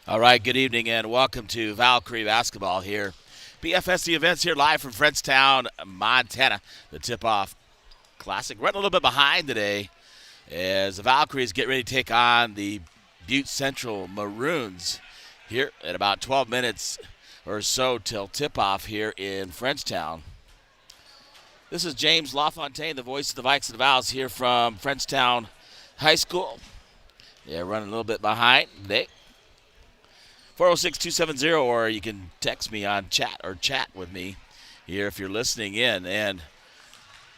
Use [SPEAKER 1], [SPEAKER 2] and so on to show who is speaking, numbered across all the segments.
[SPEAKER 1] All right, good evening and welcome to Valkyrie basketball here. BFSC events here live from Frenchtown, Montana. The tip-off classic. Running a little bit behind today as the Valkyries get ready to take on the Butte Central Maroons here at about 12 minutes or so till tip-off here in Frenchtown. This is James LaFontaine, the voice of the Vikes and the Vows here from Frenchtown High School. Yeah, running a little bit behind today. 406-270, or you can text me on chat with me here if you're listening in. And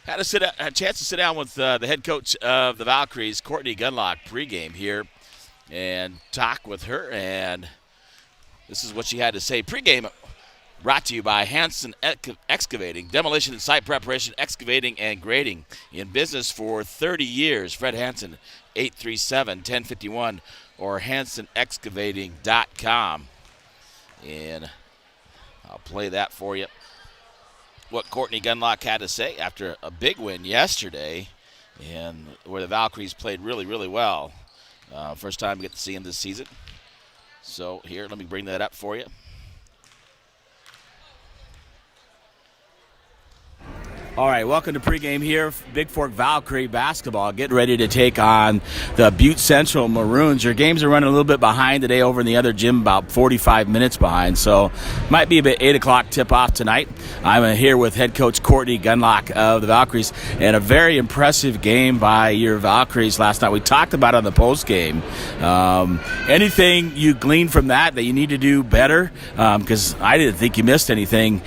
[SPEAKER 1] had a chance to sit down with the head coach of the Valkyries, Courtney Gunlock, pregame here and talk with her. And this is what she had to say. Pregame brought to you by Hanson Excavating, demolition and site preparation, excavating and grading. In business for 30 years. Fred Hanson, 837-1051. or hansonexcavating.com. And I'll play that for you. What Courtney Gunlock had to say after a big win yesterday, and where the Valkyries played really, really well. First time we get to see them this season. So here, let me bring that up for you. All right, welcome to pregame here. Bigfork Valkyrie basketball getting ready to take on the Butte Central Maroons. Your games are running a little bit behind today over in the other gym, about 45 minutes behind. So might be a bit 8 o'clock tip-off tonight. I'm here with head coach Courtney Gunlock of the Valkyries, and a very impressive game by your Valkyries last night. We talked about it on the post game. Anything you gleaned from that you need to do better? Because I didn't think you missed anything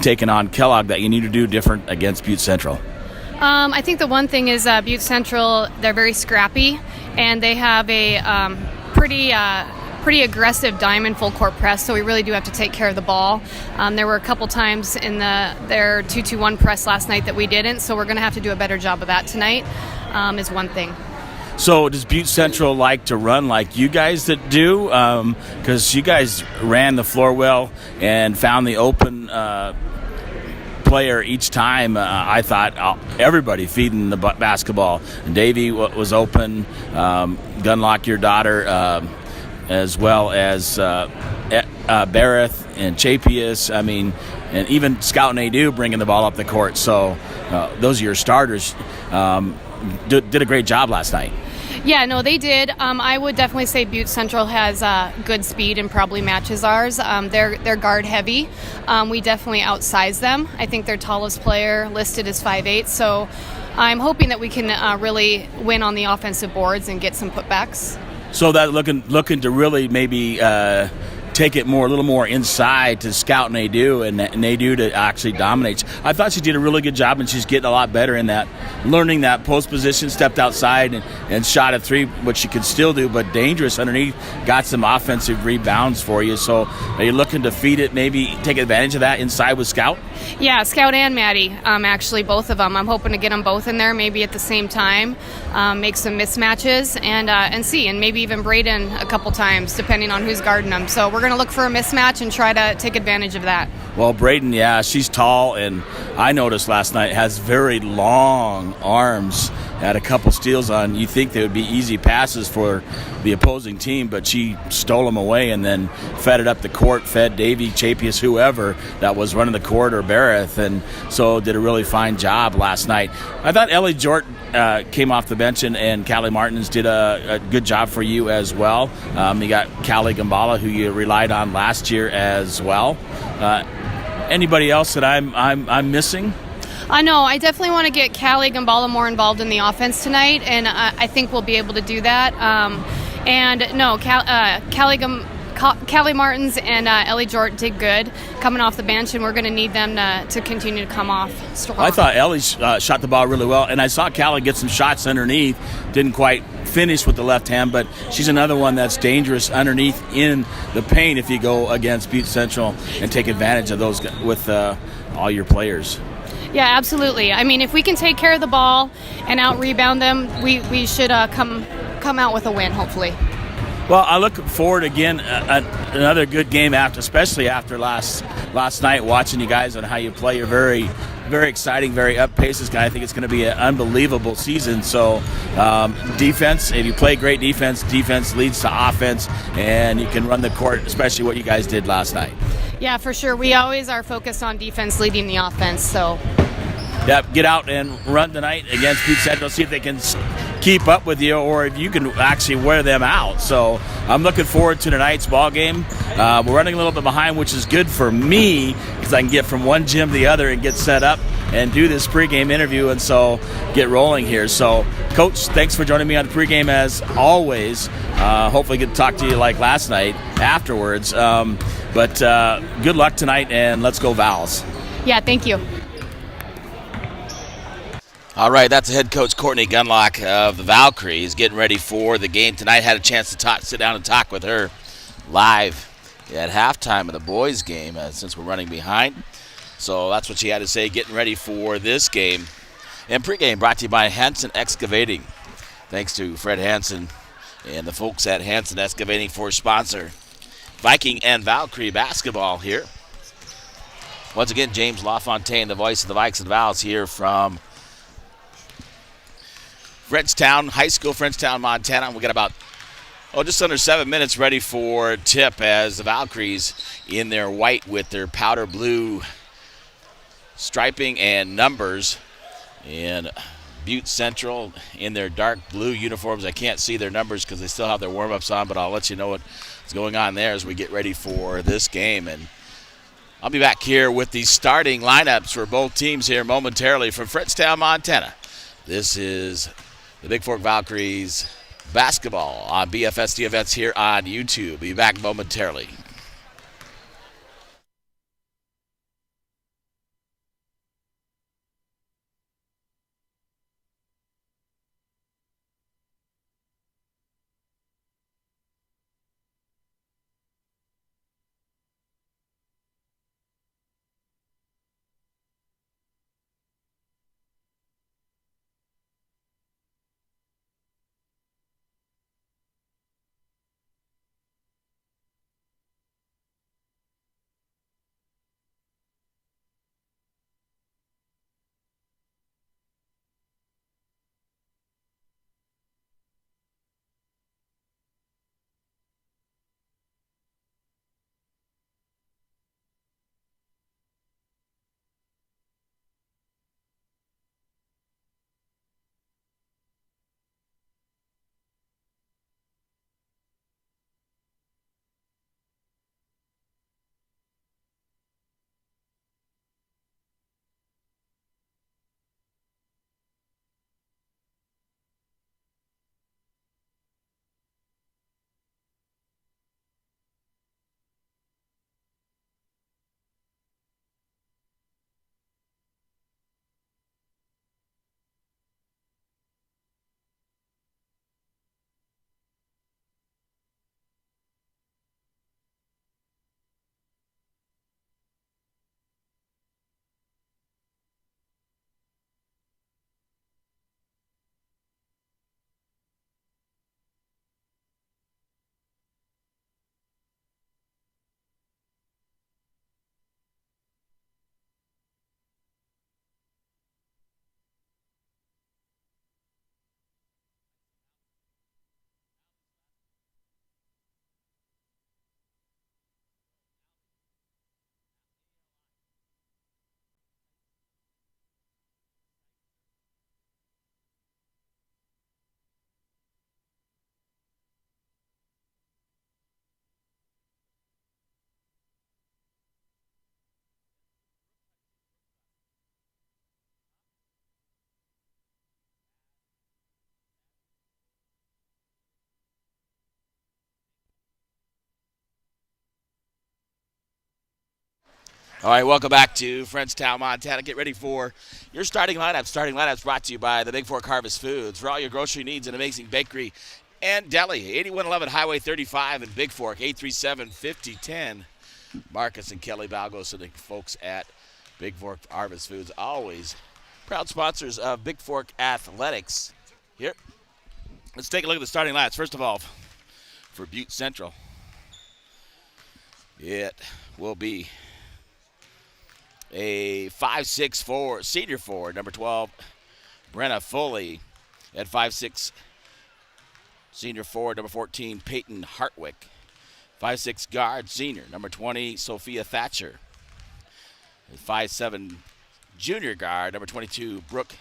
[SPEAKER 1] taking on Kellogg that you need to do different against Butte Central.
[SPEAKER 2] I think the one thing is Butte Central, they're very scrappy, and they have a pretty aggressive diamond full court press, so we really do have to take care of the ball. There were a couple times in their 2-2-1 press last night that we didn't, so we're going to have to do a better job of that tonight, is one thing.
[SPEAKER 1] So does Butte Central like to run like you guys that do? Because you guys ran the floor well and found the open player each time. I thought everybody feeding the basketball. Davey was open, Gunlock, your daughter, as well as Barrett and Chapius. I mean, and even Scout Nadeau bringing the ball up the court. So those are your starters. Did a great job last night.
[SPEAKER 2] Yeah, no, they did. I would definitely say Butte Central has good speed and probably matches ours. They're guard heavy. We definitely outsize them. I think their tallest player listed is 5'8", so I'm hoping that we can really win on the offensive boards and get some putbacks.
[SPEAKER 1] So that looking to really maybe take it a little more inside to Scout Nadeau and Nadeau to actually dominate. I thought she did a really good job, and she's getting a lot better in that, learning that post position, stepped outside and shot a three, which she could still do, but dangerous underneath, got some offensive rebounds for you. So are you looking to feed it, maybe take advantage of that inside with Scout?
[SPEAKER 2] Yeah, Scout and Maddie, actually, both of them. I'm hoping to get them both in there maybe at the same time, make some mismatches, and see, and maybe even Braden a couple times, depending on who's guarding them. So we're going to look for a mismatch and try to take advantage of that.
[SPEAKER 1] Well, Braden, yeah, she's tall, and I noticed last night has very long arms. Had a couple steals on. You think they would be easy passes for the opposing team, but she stole them away and then fed it up the court, fed Davey, Chapius, whoever that was running the court, or Barrett, and so did a really fine job last night. I thought Ellie Jordan came off the bench, and Callie Martins did a good job for you as well. You got Callie Gambala, who you relied on last year as well. Anybody else that I'm missing?
[SPEAKER 2] No, I definitely want to get Callie Gambala more involved in the offense tonight, and I think we'll be able to do that. Callie Martins and Ellie Jort did good coming off the bench, and we're going to need them to continue to come off strong.
[SPEAKER 1] I thought Ellie shot the ball really well, and I saw Callie get some shots underneath. Didn't quite finish with the left hand, but she's another one that's dangerous underneath in the paint if you go against Butte Central and take advantage of those with all your players.
[SPEAKER 2] Yeah, absolutely. I mean, if we can take care of the ball and out-rebound them, we should come out with a win, hopefully.
[SPEAKER 1] Well, I look forward again another good game especially after last night, watching you guys and how you play. You're very very exciting, very up-paced. This guy, I think it's going to be an unbelievable season. So defense, if you play great defense, defense leads to offense, and you can run the court, especially what you guys did last night.
[SPEAKER 2] Yeah, for sure. We always are focused on defense leading the offense. So.
[SPEAKER 1] Yep, get out and run tonight against Butte Central, see if they can keep up with you or if you can actually wear them out. So I'm looking forward to tonight's ball game. We're running a little bit behind, which is good for me because I can get from one gym to the other and get set up and do this pregame interview and so get rolling here. So, Coach, thanks for joining me on the pregame as always. Hopefully get to talk to you like last night afterwards. But good luck tonight, and let's go Vals.
[SPEAKER 2] Yeah, thank you.
[SPEAKER 3] All right, that's head coach Courtney Gunlock of the Valkyries getting ready for the game tonight. Had a chance to sit down and talk with her live at halftime of the boys' game since we're running behind. So that's what she had to say getting ready for this game. And pregame brought to you by Hanson Excavating. Thanks to Fred Hanson and the folks at Hanson Excavating for sponsor Viking and Valkyrie basketball here. Once again, James LaFontaine, the voice of the Vikes and Vals here from Frenchtown High School, Frenchtown, Montana. We got about just under 7 minutes ready for tip as the Valkyries in their white with their powder blue striping and numbers, and Butte Central in their dark blue uniforms. I can't see their numbers because they still have their warm-ups on, but I'll let you know what's going on there as we get ready for this game. And I'll be back here with the starting lineups for both teams here momentarily from Frenchtown, Montana. This is the Bigfork Valkyries basketball on BFSD Events here on YouTube. Be back momentarily. All right, welcome back to Frenchtown, Montana. Get ready for your starting lineup. Starting lineups brought to you by the Bigfork Harvest Foods. For all your grocery needs, an amazing bakery and deli. 8111 Highway 35 in Bigfork, 837-5010. Marcus and Kelly Balgos and the folks at Bigfork Harvest Foods, always proud sponsors of Bigfork Athletics. Here, let's take a look at the starting lineups. First of all, for Butte Central, it will be a 5'6" senior forward, number 12, Brenna Foley. At 5'6", senior forward, number 14, Peyton Hartwick. 5'6" guard, senior, number 20, Sophia Thatcher. 5'7", junior guard, number 22, Brooke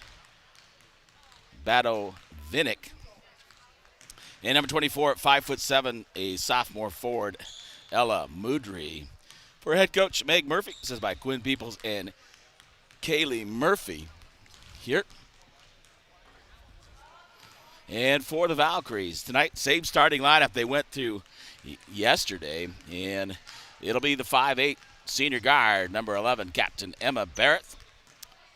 [SPEAKER 3] Badovinnik. And number 24, 5'7", a sophomore forward, Ella Mudry. For head coach Meg Murphy, says by Quinn Peoples and Kaylee Murphy here. And for the Valkyries tonight, same starting lineup they went through yesterday, and it'll be the 5'8" senior guard, number 11, Captain Emma Barrett.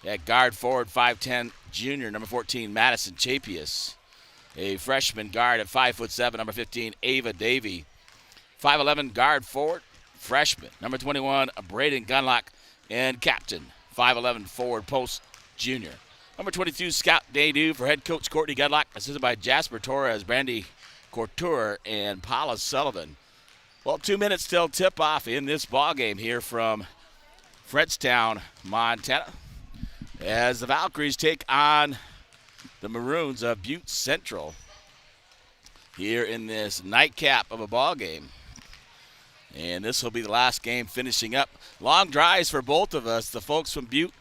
[SPEAKER 3] At guard forward, 5'10", junior, number 14, Madison Chapius. A freshman guard at 5'7", number 15, Ava Davey. 5'11" guard forward, freshman, number 21, Braden Gunlock. And captain, 5'11" forward post, junior, number 22, Scout Daydu. For head coach Courtney Gunlock, assisted by Jasper Torres, Brandy Couture, and Paula Sullivan. Well, 2 minutes till tip-off in this ball game here from Fredstown, Montana, as the Valkyries take on the Maroons of Butte Central here in this nightcap of a ball game. And this will be the last game finishing up. Long drives for both of us. The folks from Butte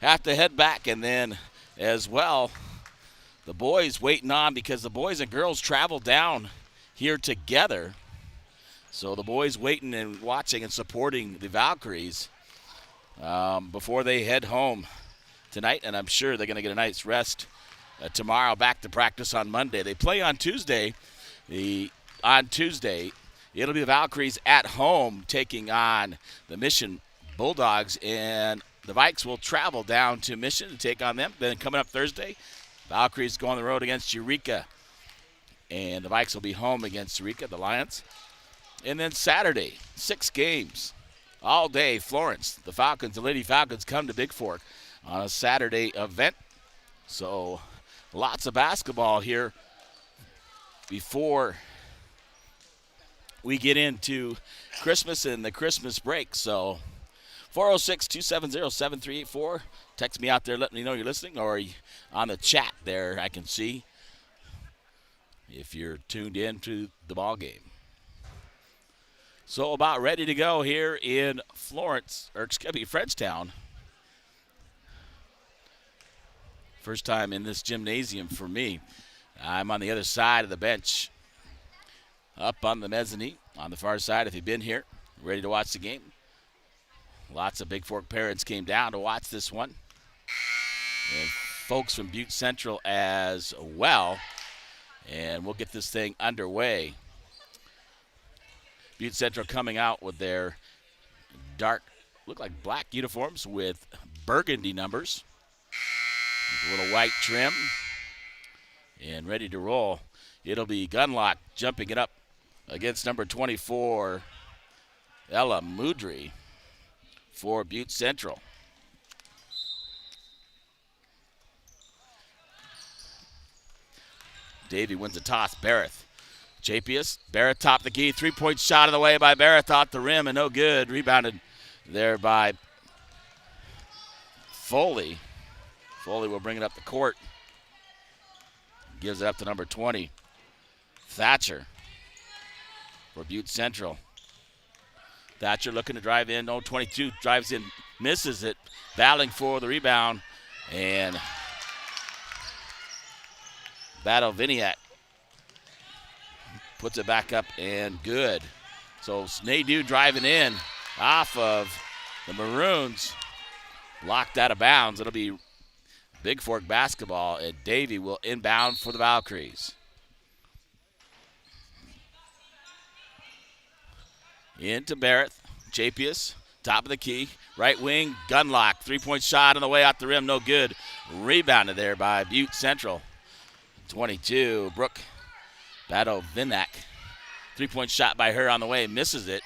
[SPEAKER 3] have to head back, and then as well, the boys waiting on, because the boys and girls travel down here together. So the boys waiting and watching and supporting the Valkyries before they head home tonight, and I'm sure they're going to get a night's rest tomorrow, back to practice on Monday. They play on Tuesday. On Tuesday, it'll be the Valkyries at home taking on the Mission Bulldogs, and the Vikes will travel down to Mission to take on them. Then coming up Thursday, Valkyries go on the road against Eureka, and the Vikes will be home against Eureka, the Lions. And then Saturday, 6 games all day. Florence, the Falcons, the Lady Falcons come to Bigfork on a Saturday event. So lots of basketball here before we get into Christmas and the Christmas break. So 406-270-7384. Text me out there, let me know you're listening, or on the chat there I can see if you're tuned in to the ball game. So about ready to go here in Fredstown. First time in this gymnasium for me. I'm on the other side of the bench, up on the mezzanine, on the far side. If you've been here, ready to watch the game. Lots of Bigfork parents came down to watch this one. And folks from Butte Central as well. And we'll get this thing underway. Butte Central coming out with their dark, look like black uniforms with burgundy numbers. With a little white trim. And ready to roll. It'll be Gunlock jumping it up against number 24, Ella Mudry, for Butte Central. Davey wins the toss. Barrett. Chapius. Barrett top the key. 3-point shot on the way by Barrett. Off the rim and no good. Rebounded there by Foley. Foley will bring it up the court. Gives it up to number 20, Thatcher, for Butte Central. Thatcher looking to drive in. 22 drives in, misses it, battling for the rebound, and Badovinnik puts it back up and good. So Nadu driving in off of the Maroons, blocked out of bounds. It'll be Bigfork basketball, and Davey will inbound for the Valkyries. Into Barrett. Chapius, top of the key. Right wing, Gunlock. 3-point shot on the way out the rim, no good. Rebounded there by Butte Central. 22, Brooke Badovinnik. 3-point shot by her on the way, misses it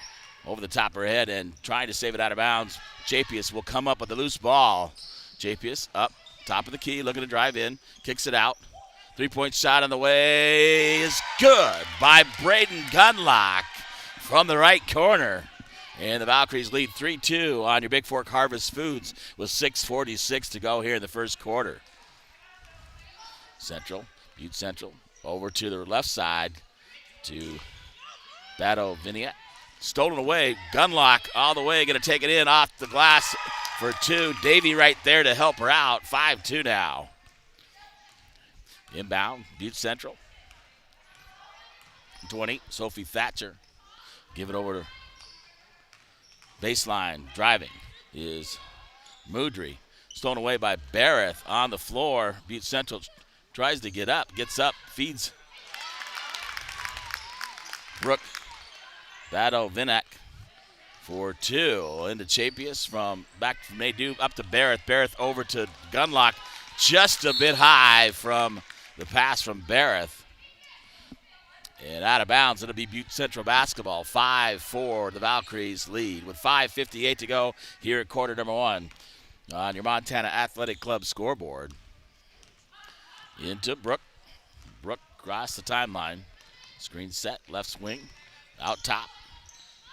[SPEAKER 3] over the top of her head and trying to save it out of bounds. Chapius will come up with the loose ball. Chapius up. Top of the key, looking to drive in, kicks it out. 3-point shot on the way is good by Braden Gunlock from the right corner. And the Valkyries lead 3-2 on your Bigfork Harvest Foods with 6:46 to go here in the first quarter. Butte Central, over to the left side to Battle Vignette. Stolen away, Gunlock all the way, going to take it in off the glass for two. Davey right there to help her out. 5-2 now. Inbound, Butte Central. 20, Sophie Thatcher. Give it over to baseline. Driving is Moudry. Stolen away by Barrett on the floor. Butte Central tries to get up, gets up, feeds Brooke. Battle Vinak for two. Into Chapius back from Nadeau up to Barrett. Barrett over to Gunlock. Just a bit high from the pass from Barrett. And out of bounds, it'll be Butte Central basketball. 5-4, the Valkyries lead with 5:58 to go here at quarter number one on your Montana Athletic Club scoreboard. Into Brooke. Brooke across the timeline. Screen set, left swing, out top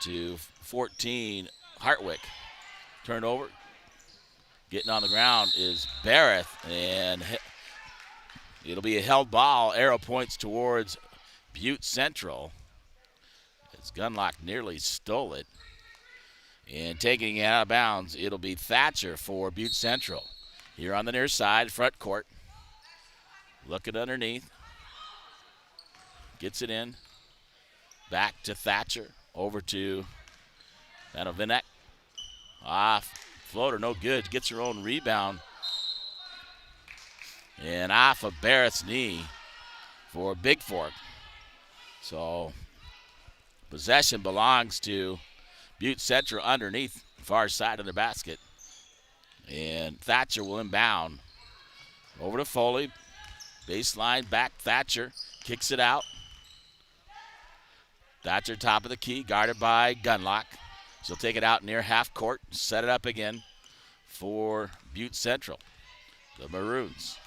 [SPEAKER 3] to 14, Hartwick. Turned over. Getting on the ground is Barrett, and it'll be a held ball. Arrow points towards Butte Central. As Gunlock nearly stole it. And taking it out of bounds, it'll be Thatcher for Butte Central. Here on the near side, front court. Looking underneath. Gets it in. Back to Thatcher. Over to Vinek. Off. Floater, no good. Gets her own rebound. And off of Barrett's knee for Bigfork. So possession belongs to Butte Central underneath the far side of the basket. And Thatcher will inbound. Over to Foley. Baseline back. Thatcher kicks it out. Thatcher top of the key, guarded by Gunlock. She'll take it out near half court, set it up again for Butte Central. The Maroons.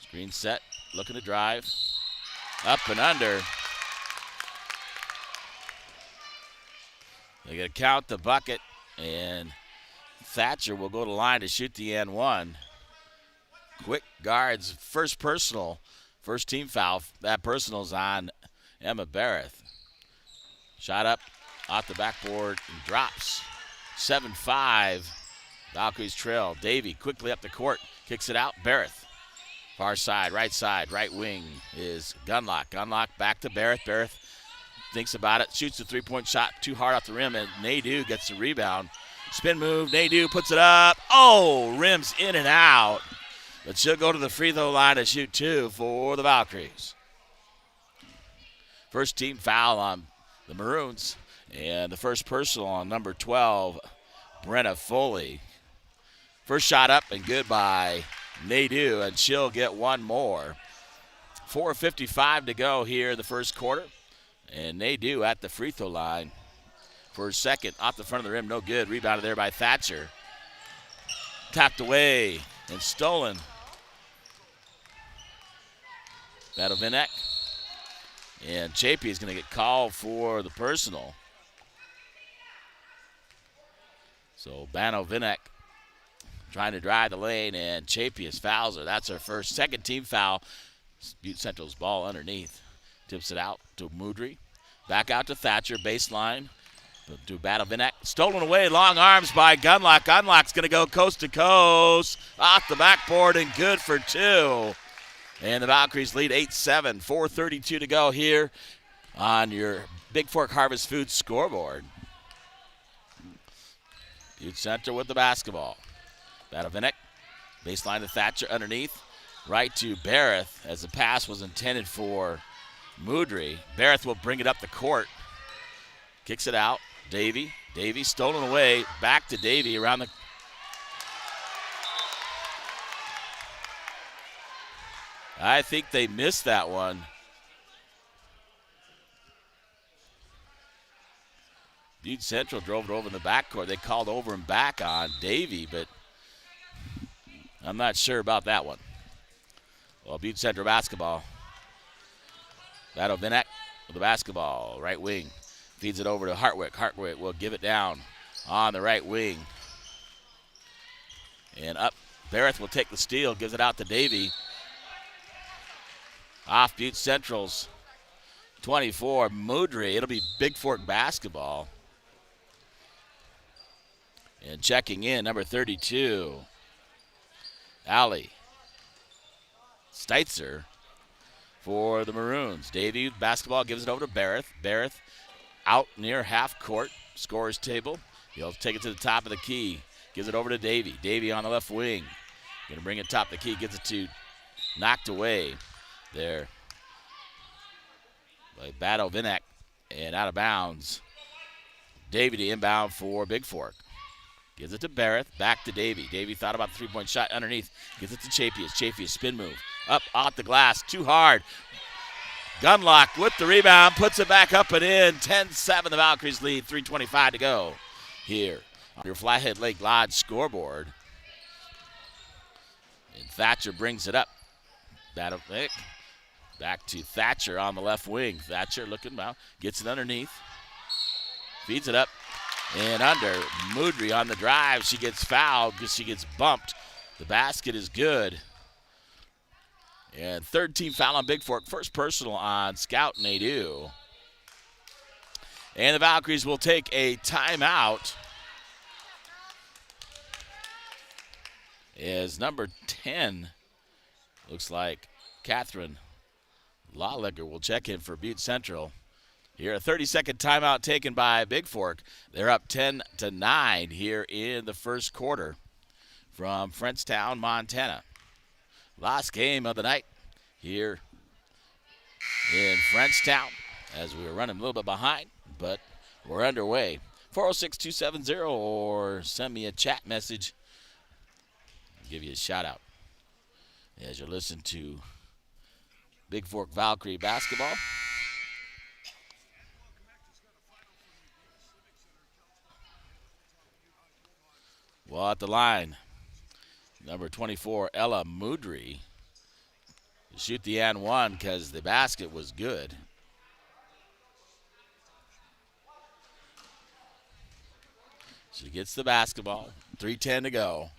[SPEAKER 3] Screen set, looking to drive. Up and under. They're going to count the bucket, and Thatcher will go to line to shoot the N1. Quick guards, first personal, first team foul. That personal's on Emma Barrett. Shot up off the backboard and drops. 7-5. Valkyries trail. Davey quickly up the court. Kicks it out. Barrett. Far side, right wing is Gunlock. Gunlock back to Barrett. Barrett thinks about it. Shoots the three-point shot too hard off the rim, and Nadeau gets the rebound. Spin move. Nadeau puts it up. Oh, rims in and out. But she'll go to the free throw line to shoot two for the Valkyries. First team foul on the Maroons, and the first personal on number 12, Brenna Foley. First shot up and good by Nadeau, and she'll get one more. 4:55 to go here in the first quarter, and Nadeau at the free throw line for a second. Off the front of the rim, no good. Rebounded there by Thatcher. Tapped away and stolen. Battle Vinek. And Chapey is going to get called for the personal. So Bano Vinek trying to drive the lane, and Chapey fouls her. That's her second team foul. Butte Central's ball underneath. Tips it out to Moudry. Back out to Thatcher, baseline. To Battle Vinek. Stolen away, long arms by Gunlock. Gunlock's going to go coast to coast. Off the backboard and good for two. And the Valkyries lead 8-7. 4:32 to go here on your Bigfork Harvest Foods scoreboard. Butte Central with the basketball. Battle Vinek. Baseline to Thatcher underneath. Right to Barrett as the pass was intended for Moudry. Barrett will bring it up the court. Kicks it out. Davey stolen away. Back to Davey around the. I think they missed that one. Butte Central drove it over in the backcourt. They called over and back on Davey, but I'm not sure about that one. Well, Butte Central basketball. Battle Vinek with the basketball. Right wing. Feeds it over to Hartwick. Hartwick will give it down on the right wing. And up. Barrett will take the steal. Gives it out to Davey. Off Butte Central's 24. Moudry. It'll be Bigfork basketball. And checking in, number 32. Allie Steitzer for the Maroons. Davey basketball gives it over to Barrett. Barrett out near half court. Scorer's table. He'll take it to the top of the key. Gives it over to Davey. Davey on the left wing. Going to bring it top of the key. Gets it to knocked away there by Battle Vinek and out of bounds. Davey to inbound for Bigfork. Gives it to Barrett. Back to Davey. Davey thought about the three-point shot underneath. Gives it to Chapius. Chapius spin move. Up off the glass. Too hard. Gunlock with the rebound. Puts it back up and in. 10-7 the Valkyries lead. 3:25 to go here on your Flathead Lake Lodge scoreboard. And Thatcher brings it up. Battle Vic. Back to Thatcher on the left wing. Thatcher looking well. Gets it underneath. Feeds it up. And under. Moudry on the drive. She gets fouled because she gets bumped. The basket is good. And third team foul on Bigfork. First personal on Scout Nadeau. And the Valkyries will take a timeout. As number 10, looks like Catherine Lawlicker will check in for Butte Central. Here, a 30-second timeout taken by Bigfork. They're up 10-9 here in the first quarter from Frenchtown, Montana. Last game of the night here in Frenchtown as we were running a little bit behind, but we're underway. 406-270 or send me a chat message. I'll give you a shout out as you listen to Bigfork Valkyrie basketball. Well, at the line, number 24, Ella Moudry, to shoot the and one because the basket was good. She gets the basketball, 3:10 to go.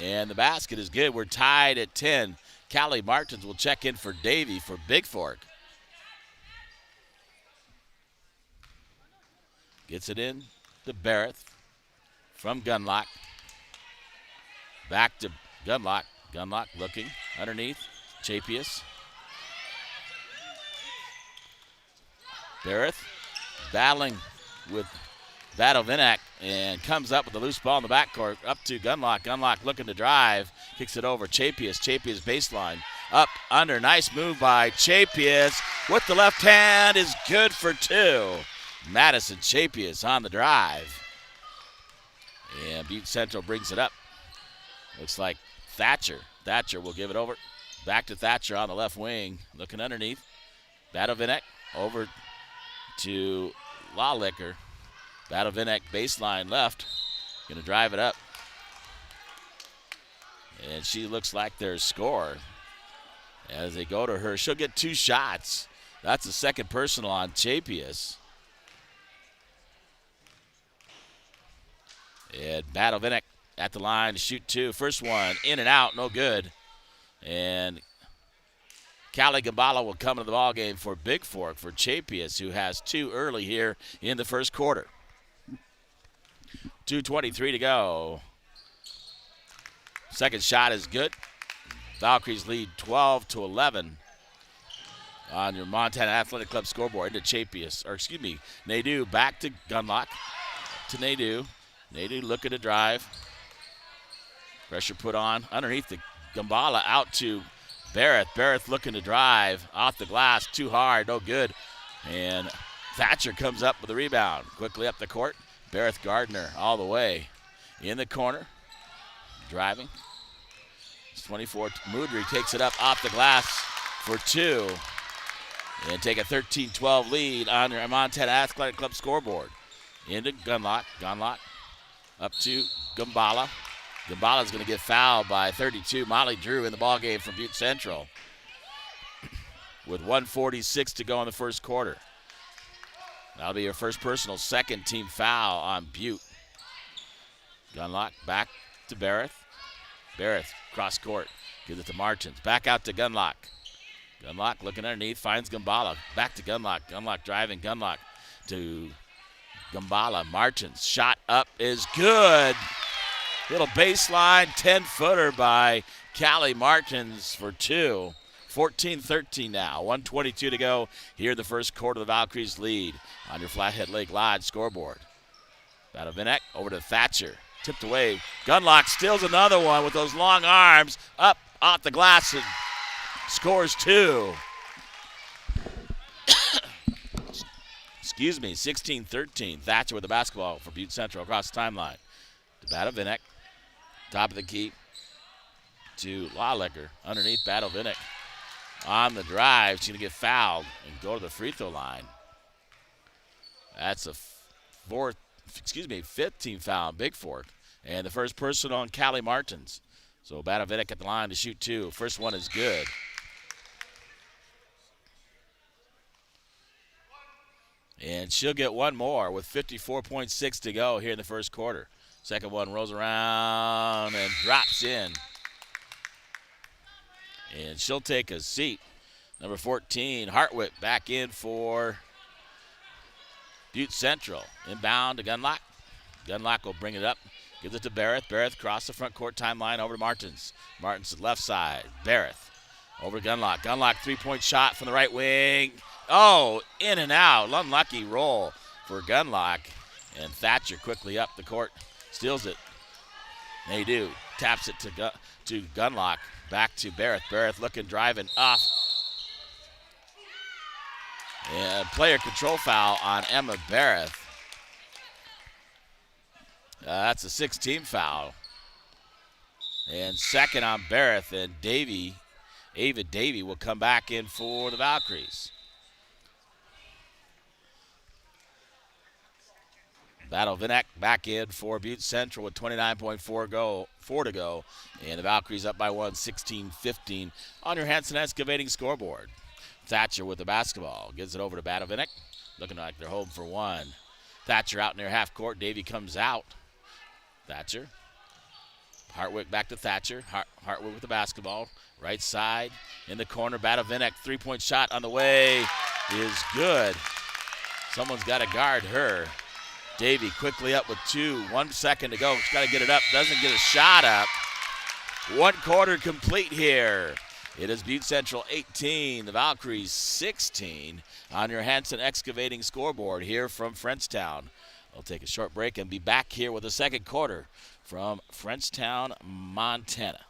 [SPEAKER 3] And the basket is good. We're tied at 10. Callie Martins will check in for Davey for Bigfork. Gets it in to Barrett from Gunlock. Back to Gunlock. Gunlock looking underneath. Chapius. Barrett battling with Battle Vinek and comes up with a loose ball in the backcourt. Up to Gunlock. Gunlock looking to drive. Kicks it over. Chapius. Chapius baseline. Up, under. Nice move by Chapius. With the left hand is good for two. Madison Chapius on the drive. And Butte Central brings it up. Looks like Thatcher. Thatcher will give it over. Back to Thatcher on the left wing. Looking underneath. Battle Vinek over to Lawlicker. Battle Vinek baseline left. Going to drive it up. And she looks like their scorer. As they go to her, she'll get two shots. That's the second personal on Chapius. And Battle Vinek at the line to shoot two. First one in and out, no good. And Callie Gambala will come into the ballgame for Bigfork for Chapius, who has two early here in the first quarter. 2:23 to go. Second shot is good. Valkyries lead 12-11 on your Montana Athletic Club scoreboard. Into Chapius, or excuse me, Nadeau back to Gunlock. To Nadeau. Nadeau looking to drive. Pressure put on underneath the Gambala out to Barrett. Barrett looking to drive off the glass. Too hard, no good. And Thatcher comes up with the rebound. Quickly up the court. Barrett Gardner all the way in the corner. Driving. It's 24. Moudry takes it up off the glass for two. And take a 13-12 lead on your Montana Athletic Club scoreboard. Into Gunlock. Gunlock up to Gambala. Gambala's going to get fouled by 32. Molly Drew in the ballgame from Butte Central. with 1:46 to go in the first quarter. That'll be your first personal, second team foul on Butte. Gunlock back to Barrett. Barrett cross court, gives it to Martins. Back out to Gunlock. Gunlock looking underneath, finds Gambala. Back to Gunlock. Gunlock driving. Gunlock to Gambala. Martins shot up is good. Little baseline 10-footer by Callie Martins for two. 14-13 now. 1:22 to go here in the first quarter. The Valkyries lead on your Flathead Lake Lodge scoreboard. Badovinek over to Thatcher. Tipped away. Gunlock steals another one with those long arms. Up off the glass and scores two. Excuse me, 16-13. Thatcher with the basketball for Butte Central across the timeline. To Badovinek. Top of the key to Lawlecker. Underneath Badovinek. On the drive, she's going to get fouled and go to the free throw line. That's a fifth team foul on Bigfork. And the first person on Callie Martins. So Badovinek at the line to shoot two. First one is good. And she'll get one more with 54.6 to go here in the first quarter. Second one rolls around and drops in. And she'll take a seat. Number 14, Hartwick back in for Butte Central. Inbound to Gunlock. Gunlock will bring it up. Gives it to Barrett. Barrett across the front court timeline over to Martins. Martins to the left side. Barrett over to Gunlock. Gunlock three-point shot from the right wing. Oh, in and out. Unlucky roll for Gunlock. And Thatcher quickly up the court. Steals it. They do. Taps it to Gunlock. Back to Barrett. Barrett looking, driving up. And player control foul on Emma Barrett. That's a 6-team foul. And second on Barrett. And Ava Davey will come back in for the Valkyries. Badovinek back in for Butte Central with 29.4 to go. And the Valkyries up by one, 16-15 on your Hanson Excavating scoreboard. Thatcher with the basketball. Gives it over to Badovinek. Looking like they're home for one. Thatcher out near half court. Davey comes out. Thatcher. Hartwick back to Thatcher. Hartwick with the basketball. Right side in the corner. Badovinek three-point shot on the way is good. Someone's got to guard her. Davey quickly up with 1 second to go. She's got to get it up. Doesn't get a shot up. 1 quarter complete here. It is Butte Central 18, the Valkyries 16 on your Hanson Excavating scoreboard here from Frenchtown. We'll take a short break and be back here with the second quarter from Frenchtown, Montana.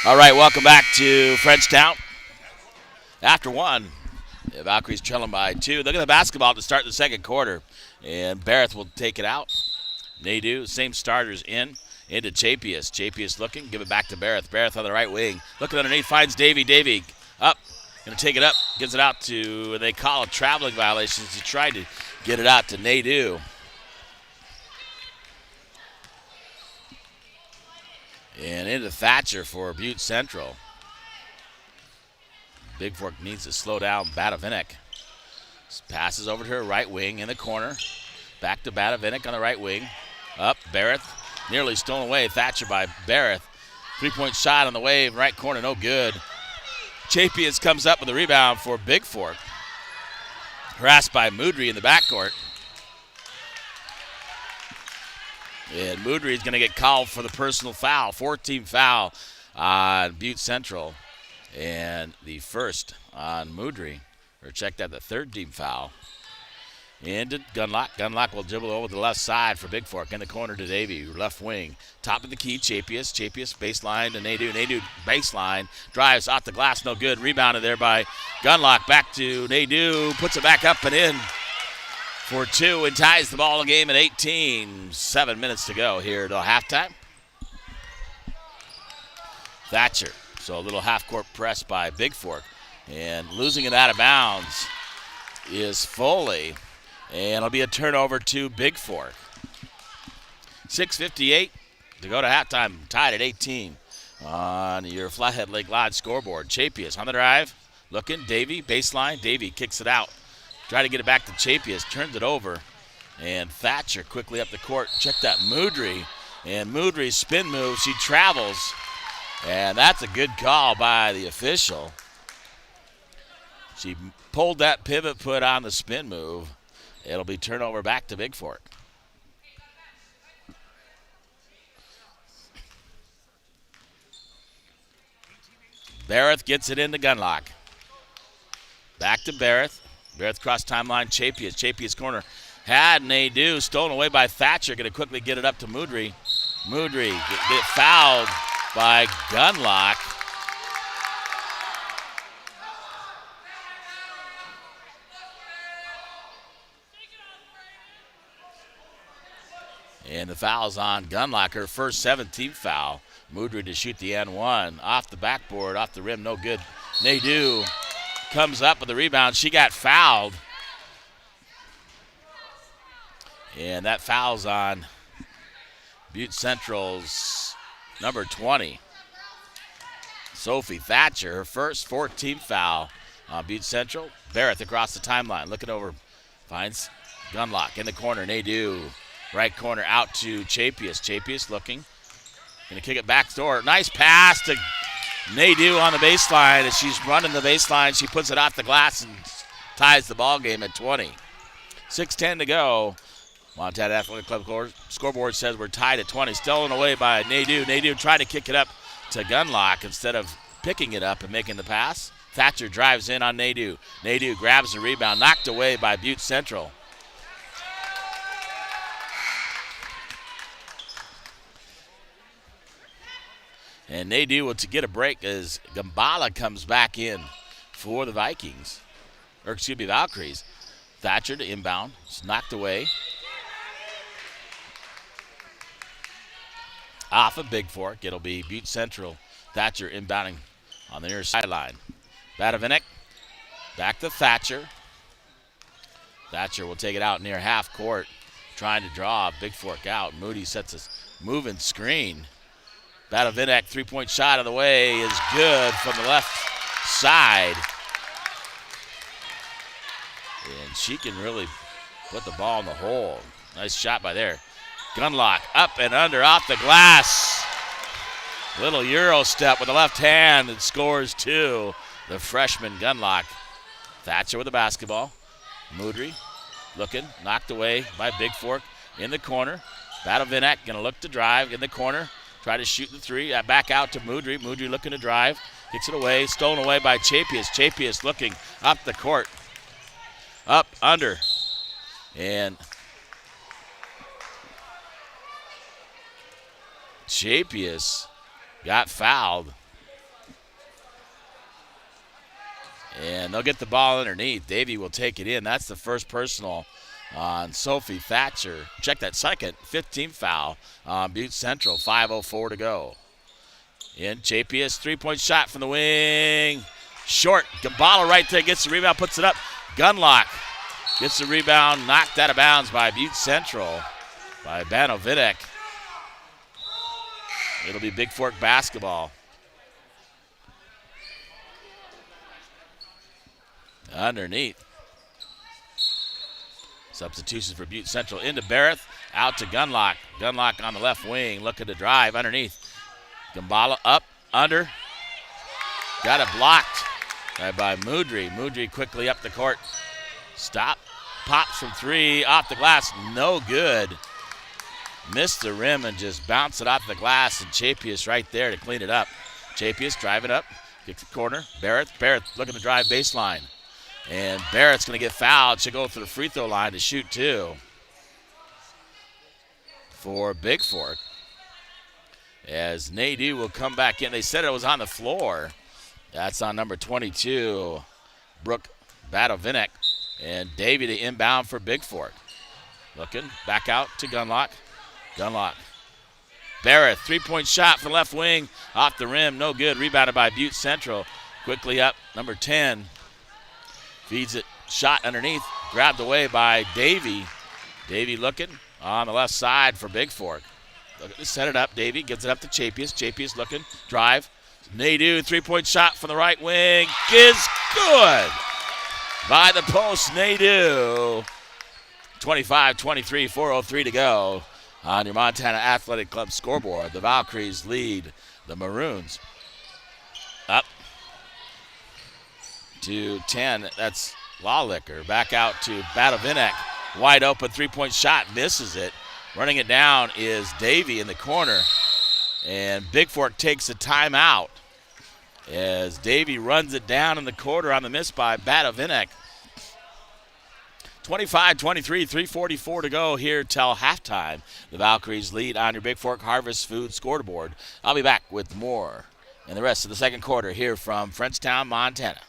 [SPEAKER 3] All right, welcome back to Frenchtown. After one, the Valkyries trailing by 2. Look at the basketball to start the second quarter. And Barrett will take it out. They do. Same starters into Chapius. Chapius looking. Give it back to Barrett. Barrett on the right wing. Looking underneath. Finds Davey. Davey up. Going to take it up. Gives it out to, they call it traveling violations. He tried to get it out to Nadeau. And into Thatcher for Butte Central. Bigfork needs to slow down Badovinek. Passes over to her right wing in the corner. Back to Badovinek on the right wing. Up, Barrett. Nearly stolen away. Thatcher by Barrett. Three-point shot on the wave. Right corner, no good. Chapius comes up with a rebound for Bigfork. Harassed by Moudry in the backcourt. And Moodry is going to get called for the personal foul. 14 foul on Butte Central. And the first on Moodry. Or check that, the third team foul. Into Gunlock. Gunlock will dribble over the left side for Bigfork. In the corner to Davey, left wing. Top of the key, Chapius. Chapius baseline to Nadeau. Nadeau baseline. Drives off the glass, no good. Rebounded there by Gunlock. Back to Nadeau. Puts it back up and in for two and ties the ball game at 18. 7 minutes to go here till halftime. Thatcher. So a little half-court press by Bigfork. And losing it out of bounds is Foley. And it'll be a turnover to Bigfork. 6:58 to go to halftime, tied at 18 on your Flathead Lake Lodge scoreboard. Chapius on the drive, looking, Davey, baseline. Davey kicks it out. Try to get it back to Chapius, turns it over. And Thatcher quickly up the court. Check that, Moodry. And Moodry's spin move, she travels. And that's a good call by the official. She pulled that pivot put on the spin move. It'll be turnover back to Bigfork. Barrett gets it into Gunlock. Back to Barrett. Barrett cross timeline. Chapius. Chapius corner. Had Nadeau stolen away by Thatcher. Going to quickly get it up to Moodry. Moodry get fouled by Gunlock. And the foul's on Gunlock, her first 17th foul. Moodry to shoot the N1. Off the backboard, off the rim, no good. Nadeau comes up with the rebound. She got fouled. And that foul's on Butte Central's number 20. Sophie Thatcher, her first 14th foul on Butte Central. Barrett across the timeline, looking over, finds Gunlock in the corner. Nadeau. Right corner out to Chapius. Chapius looking. Going to kick it back door. Nice pass to Nadeau on the baseline. As she's running the baseline, she puts it off the glass and ties the ball game at 20. 6:10 to go. Montana Athletic Club scoreboard says we're tied at 20. Stolen away by Nadeau. Nadeau tried to kick it up to Gunlock instead of picking it up and making the pass. Thatcher drives in on Nadeau. Nadeau grabs the rebound. Knocked away by Butte Central. And Nadeau will to get a break as Gambala comes back in for the Vikings. Or excuse me, Valkyries. Thatcher to inbound. It's knocked away. Off of Bigfork. It'll be Butte Central. Thatcher inbounding on the near sideline. Badavinek. Back to Thatcher. Thatcher will take it out near half court. Trying to draw Bigfork out. Moody sets a moving screen. Badavinek, three-point shot of the way is good from the left side. And she can really put the ball in the hole. Nice shot by there. Gunlock up and under off the glass. Little Euro step with the left hand and scores two. The freshman Gunlock. Thatcher with the basketball. Moodry looking, knocked away by Bigfork in the corner. Badavinek going to look to drive in the corner. Try to shoot the three. Back out to Moodry. Moodry looking to drive. Kicks it away. Stolen away by Chapius. Chapius looking up the court. Up, under. And Chapius got fouled. And they'll get the ball underneath. Davey will take it in. That's the first personal on Sophie Thatcher. Check that second, 15th foul on Butte Central. 5:04 to go. In Chapius, three-point shot from the wing. Short. Gambala right there gets the rebound, puts it up. Gunlock gets the rebound, knocked out of bounds by Butte Central by Banovitek. It'll be Bigfork basketball. Underneath. Substitutions for Butte Central into Barrett, out to Gunlock. Gunlock on the left wing, looking to drive underneath. Gambala up, under. Got it blocked by Moodry. Moodry quickly up the court. Stop, pops from three, off the glass, no good. missed the rim and just bounced it off the glass, and Chapius right there to clean it up. Chapius driving up, kicks the corner. Barrett looking to drive baseline. And Barrett's going to get fouled. She'll go to the free throw line to shoot two for Bigfork. As Nadeau will come back in. They said it was on the floor. That's on number 22, Brooke Badovinek. And Davey to inbound for Bigfork. Looking back out to Gunlock. Barrett, three-point shot from left wing. Off the rim, no good. Rebounded by Butte Central. Quickly up, number 10. Feeds it, shot underneath. Grabbed away by Davey. Davey looking on the left side for Bigfork. Set it up, Davey gives it up to Chapius. Chapius looking, drive. Nadeau, three-point shot from the right wing is good. By the post, Nadeau. 25-23, 4:03 to go on your Montana Athletic Club scoreboard. The Valkyries lead the Maroons. Up to 10, that's Lawlicker. Back out to Badovinek. Wide open three-point shot, misses it. Running it down is Davey in the corner. And Bigfork takes a timeout as Davey runs it down in the corner on the miss by Badovinek. 25-23, 3:44 to go here till halftime. The Valkyries lead on your Bigfork Harvest Food scoreboard. I'll be back with more in the rest of the second quarter here from Frenchtown, Montana.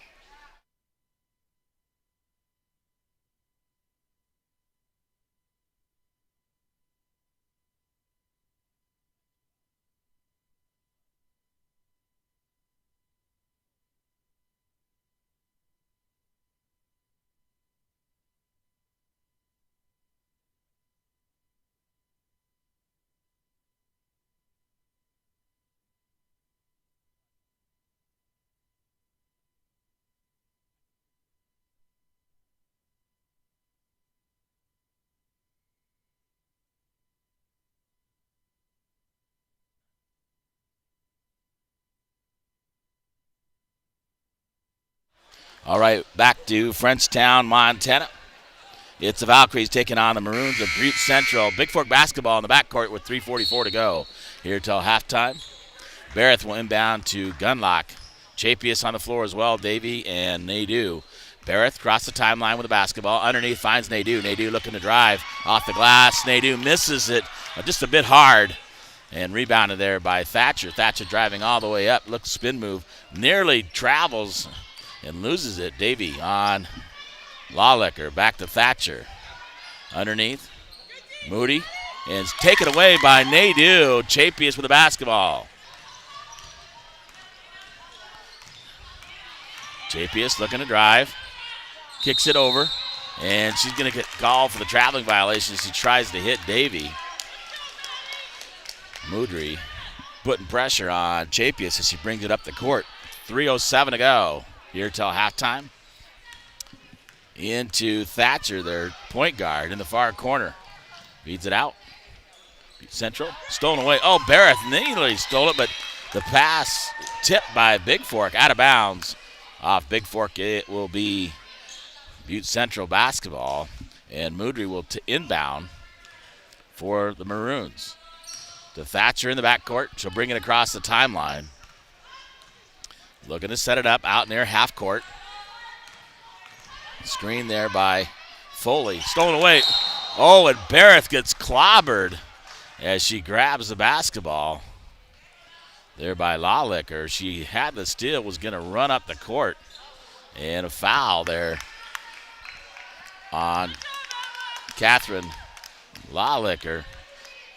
[SPEAKER 3] All right, back to Frenchtown, Montana. It's the Valkyries taking on the Maroons of Butte Central. Bigfork basketball in the backcourt with 3:44 to go here till halftime. Barrett will inbound to Gunlock. Chapius on the floor as well, Davey and Nadeau. Barrett across the timeline with the basketball. Underneath finds Nadeau. Nadeau looking to drive off the glass. Nadeau misses it just a bit hard. And rebounded there by Thatcher. Thatcher driving all the way up. Looks spin move. Nearly travels and loses it. Davey on Lawlicker. Back to Thatcher. Underneath. Moody. And it's taken away by Nadeau. Chapius with the basketball. Chapius looking to drive. Kicks it over. And she's going to get called for the traveling violation. She tries to hit Davey. Moody putting pressure on Chapius as she brings it up the court. 3:07 to go here till halftime. Into Thatcher, their point guard in the far corner. Feeds it out. Central, stolen away. Oh, Barrett nearly stole it, but the pass tipped by Bigfork out of bounds. Off Bigfork, it will be Butte Central basketball, and Moody will inbound for the Maroons. To Thatcher in the backcourt. She'll bring it across the timeline. Looking to set it up out near half court. Screen there by Foley. Stolen away. Oh, and Barrett gets clobbered as she grabs the basketball. There by Lawlicker. She had the steal, was going to run up the court. And a foul there on Catherine Lawlicker.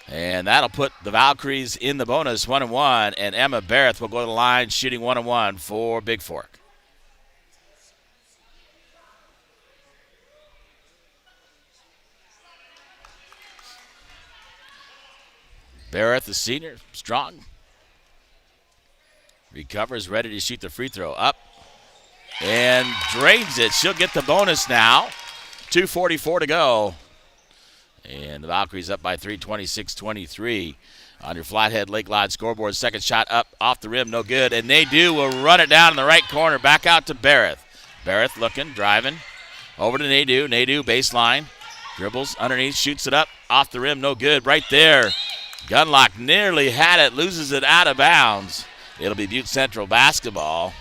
[SPEAKER 3] And that'll put the Valkyries in the bonus 1-1. And Emma Barrett will go to the line shooting 1-1 for Bigfork. Barrett, the senior, strong. Recovers, ready to shoot the free throw. Up and drains it. She'll get the bonus now. 2:44 to go. And the Valkyries up by 3, 26-23. On your Flathead Lake Lodge scoreboard, second shot up off the rim, no good. And Nadeau will run it down in the right corner, back out to Barrett. Barrett looking, driving. Over to Nadeau. Nadeau baseline. Dribbles underneath, shoots it up, off the rim, no good. Right there. Gunlock nearly had it, loses it out of bounds. It'll be Butte Central basketball.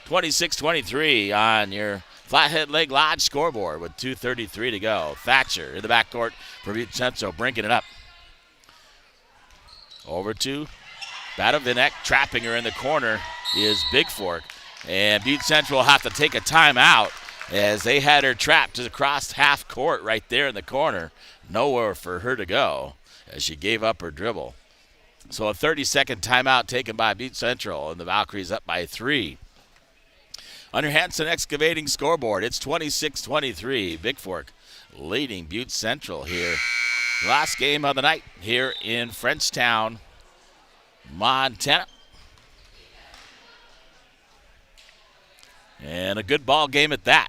[SPEAKER 3] 26-23 on your Flathead Lake Lodge scoreboard with 2:33 to go. Thatcher in the backcourt for Butte Central, brinking it up. Over to Badavinek, trapping her in the corner is Bigfork. And Butte Central will have to take a timeout as they had her trapped just across half court right there in the corner. Nowhere for her to go as she gave up her dribble. So a 30-second timeout taken by Butte Central, and the Valkyries up by 3. On your Hanson Excavating scoreboard, it's 26-23. Bigfork leading Butte Central here. Last game of the night here in Frenchtown, Montana. And a good ball game at that.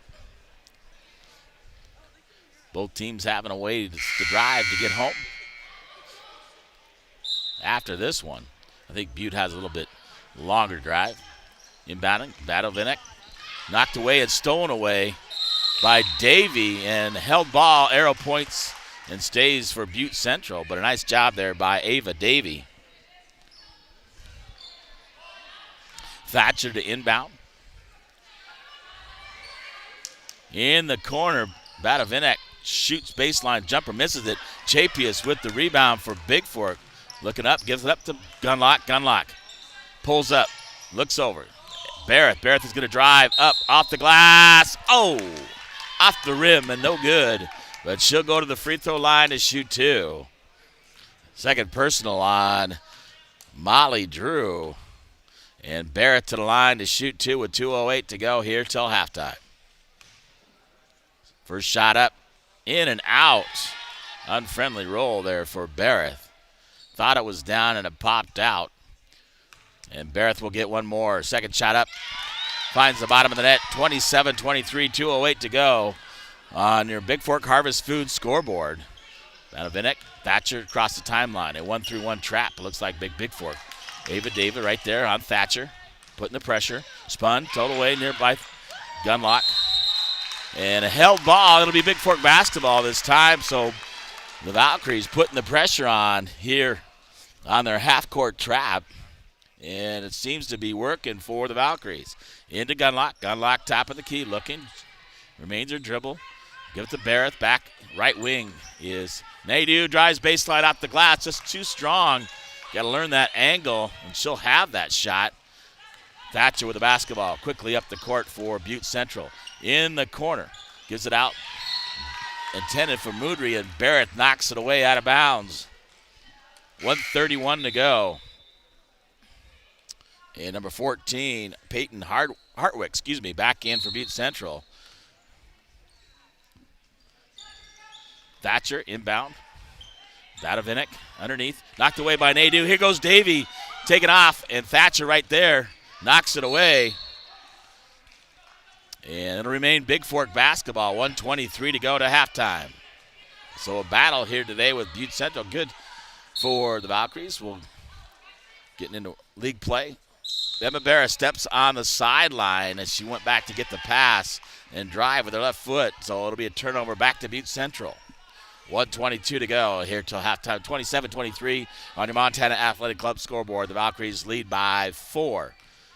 [SPEAKER 3] Both teams having a way to drive to get home. After this one, I think Butte has a little bit longer drive. Inbounding, Badavinek. Knocked away and stolen away by Davey, and held ball, arrow points, and stays for Butte Central. But a nice job there by Ava Davey. Thatcher to inbound. In the corner, Badavinek shoots baseline jumper, misses it. Chapius with the rebound for Bigfork. Looking up, gives it up to Gunlock. Gunlock pulls up, looks over. Barrett is going to drive up off the glass. Oh, off the rim and no good. But she'll go to the free throw line to shoot 2. Second personal on Molly Drew. And Barrett to the line to shoot 2 with 2:08 to go here till halftime. First shot up, in and out. Unfriendly roll there for Barrett. Thought it was down and it popped out. And Barrett will get one more. Second shot up. Finds the bottom of the net. 27-23, 2:08 to go on your Bigfork Harvest Food scoreboard. Badavinek, Thatcher across the timeline. A 1-3-1 trap. It looks like Bigfork. Ava David right there on Thatcher. Putting the pressure. Spun, total away nearby Gunlock. And a held ball. It'll be Bigfork basketball this time. So the Valkyries putting the pressure on here on their half-court trap. And it seems to be working for the Valkyries. Into Gunlock. Gunlock top of the key looking. Remains her dribble. Give it to Barrett. Back right wing is Nadeau. Drives baseline off the glass. Just too strong. Got to learn that angle, and she'll have that shot. Thatcher with the basketball. Quickly up the court for Butte Central. In the corner. Gives it out. Intended for Moodry, and Barrett knocks it away out of bounds. 1:31 to go. And number 14, Peyton Hartwick, back in for Butte Central. Thatcher inbound. Badavinek underneath. Knocked away by Nadeau. Here goes Davey. Taken off, and Thatcher right there knocks it away. And it'll remain Bigfork basketball. 1:23 to go to halftime. So a battle here today with Butte Central. Good for the Valkyries. We'll getting into league play. Emma Barra steps on the sideline as she went back to get the pass and drive with her left foot. So it'll be a turnover back to Butte Central. 1:22 to go here till halftime. 27-23 on your Montana Athletic Club scoreboard. The Valkyries lead by 4.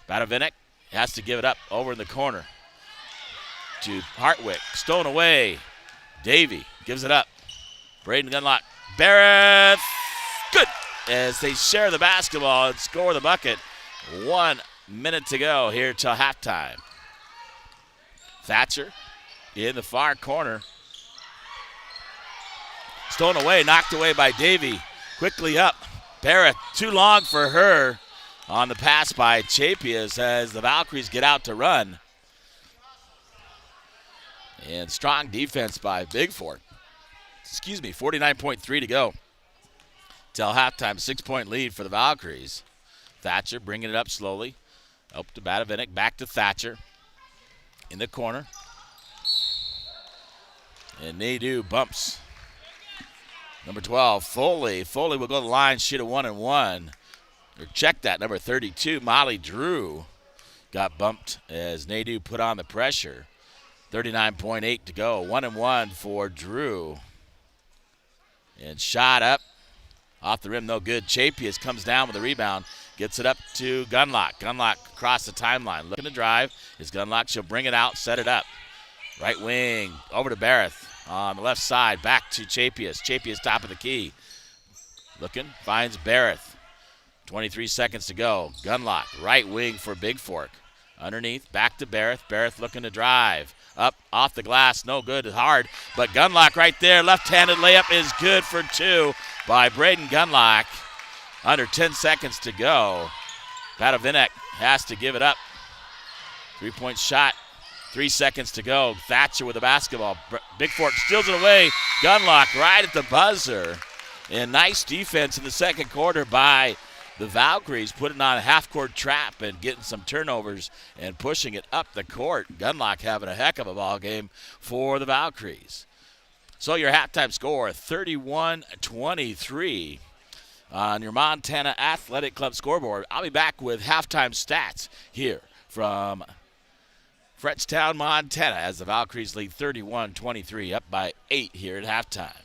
[SPEAKER 3] Badavinek has to give it up over in the corner to Hartwick. Stolen away. Davey gives it up. Braden Gunlock. Barrett. Good. As they share the basketball and score the bucket. 1 minute to go here till halftime. Thatcher in the far corner. Stolen away, knocked away by Davey. Quickly up. Barrett, too long for her on the pass by Chapias as the Valkyries get out to run. And strong defense by Bigfork. 49.3 to go till halftime. 6-point lead for the Valkyries. Thatcher bringing it up slowly. Up to Badavinek, back to Thatcher. In the corner. And Nadeau bumps. Number 12, Foley. Foley will go to the line, shoot a 1-and-1. Or check that, number 32, Molly Drew got bumped as Nadeau put on the pressure. 39.8 to go. 1-1 for Drew. And shot up. Off the rim, no good. Chapius comes down with a rebound. Gets it up to Gunlock. Gunlock across the timeline. Looking to drive. Is Gunlock. She'll bring it out, set it up. Right wing, over to Barrett. On the left side, back to Chapius. Chapius top of the key. Looking, finds Barrett. 23 seconds to go. Gunlock, right wing for Bigfork. Underneath, back to Barrett. Barrett looking to drive. Up, off the glass, no good, hard. But Gunlock right there, left-handed layup is good for two by Braden Gunlock. Under 10 seconds to go. Padovinek has to give it up. Three-point shot, 3 seconds to go. Thatcher with the basketball. Bigfork steals it away. Gunlock right at the buzzer. And nice defense in the second quarter by the Valkyries, putting on a half-court trap and getting some turnovers and pushing it up the court. Gunlock having a heck of a ball game for the Valkyries. So your halftime score, 31-23 on your Montana Athletic Club scoreboard. I'll be back with halftime stats here from Fretchtown, Montana, as the Valkyries lead 31-23, up by 8 here at halftime.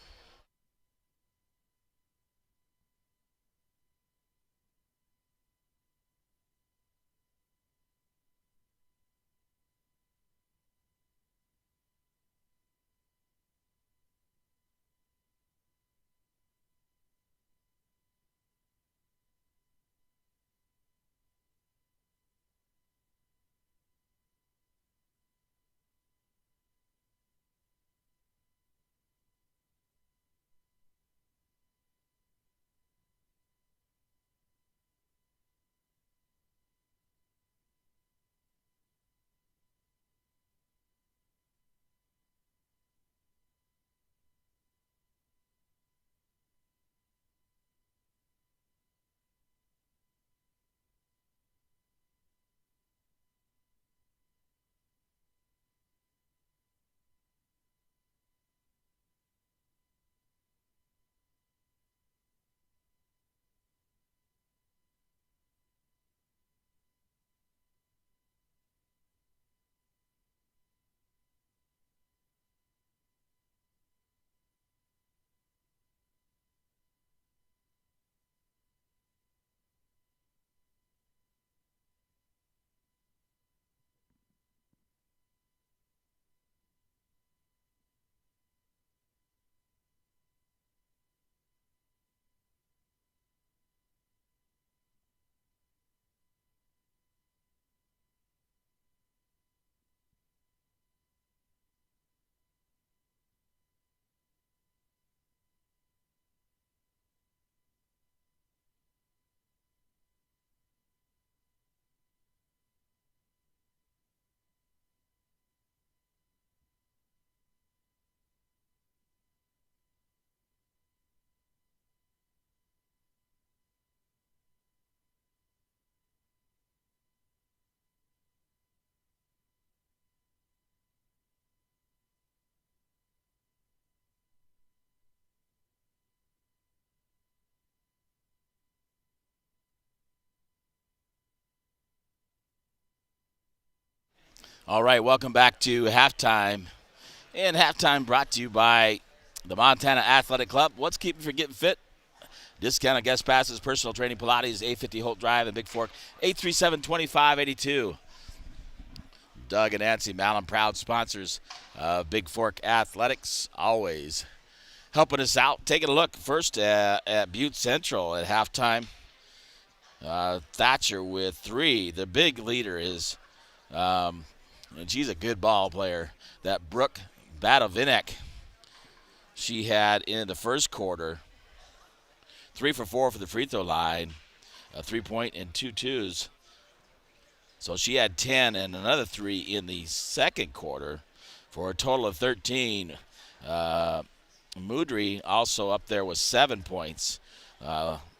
[SPEAKER 3] All right, welcome back to halftime. And halftime brought to you by the Montana Athletic Club. What's keeping you from getting fit? Discounted guest passes, personal training, Pilates, 850 Holt Drive, and Bigfork, 837-2582. Doug and Nancy Mallon, proud sponsors of Bigfork Athletics, always helping us out. Taking a look first at Butte Central at halftime. Thatcher with 3. The big leader is, and she's a good ball player, that Brooke Badovinek. She had in the first quarter 3 for 4 for the free throw line, a 3-point and 2 twos. So she had 10 and another 3 in the second quarter for a total of 13. Moudry also up there with 7 points,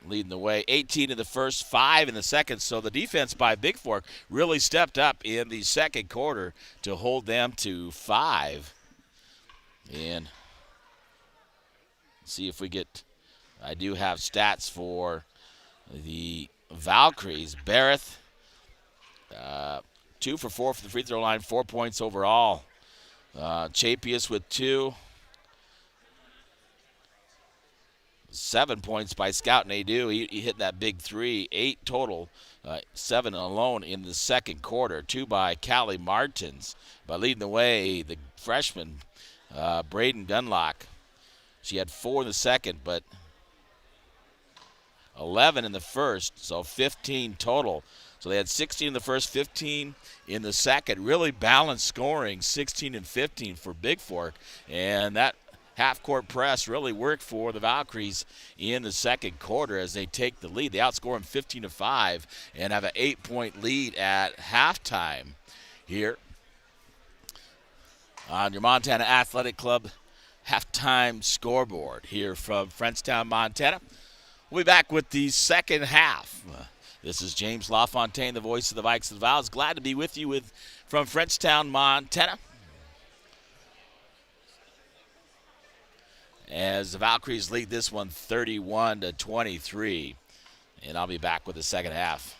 [SPEAKER 3] leading the way. 18 in the first, 5 in the second. So the defense by Bigfork really stepped up in the second quarter to hold them to 5. And see if we get, I do have stats for the Valkyries. Barrett, 2 for 4 for the free throw line, 4 points overall. Chapius with 2. 7 points by Scout Nadeau. He hit that big 3. 8 total. 7 alone in the second quarter. 2 by Callie Martins. But leading the way, the freshman, Braden Gunlock. She had 4 in the second, but 11 in the first, so 15 total. So they had 16 in the first, 15 in the second. Really balanced scoring, 16 and 15 for Bigfork. And that half-court press really worked for the Valkyries in the second quarter as they take the lead. They outscore them 15-5 and have an 8-point lead at halftime here on your Montana Athletic Club halftime scoreboard here from Frenchtown, Montana. We'll be back with the second half. This is James LaFontaine, the voice of the Vikes and the Vows. Glad to be with you from Frenchtown, Montana. As the Valkyries lead this one 31-23. And I'll be back with the second half.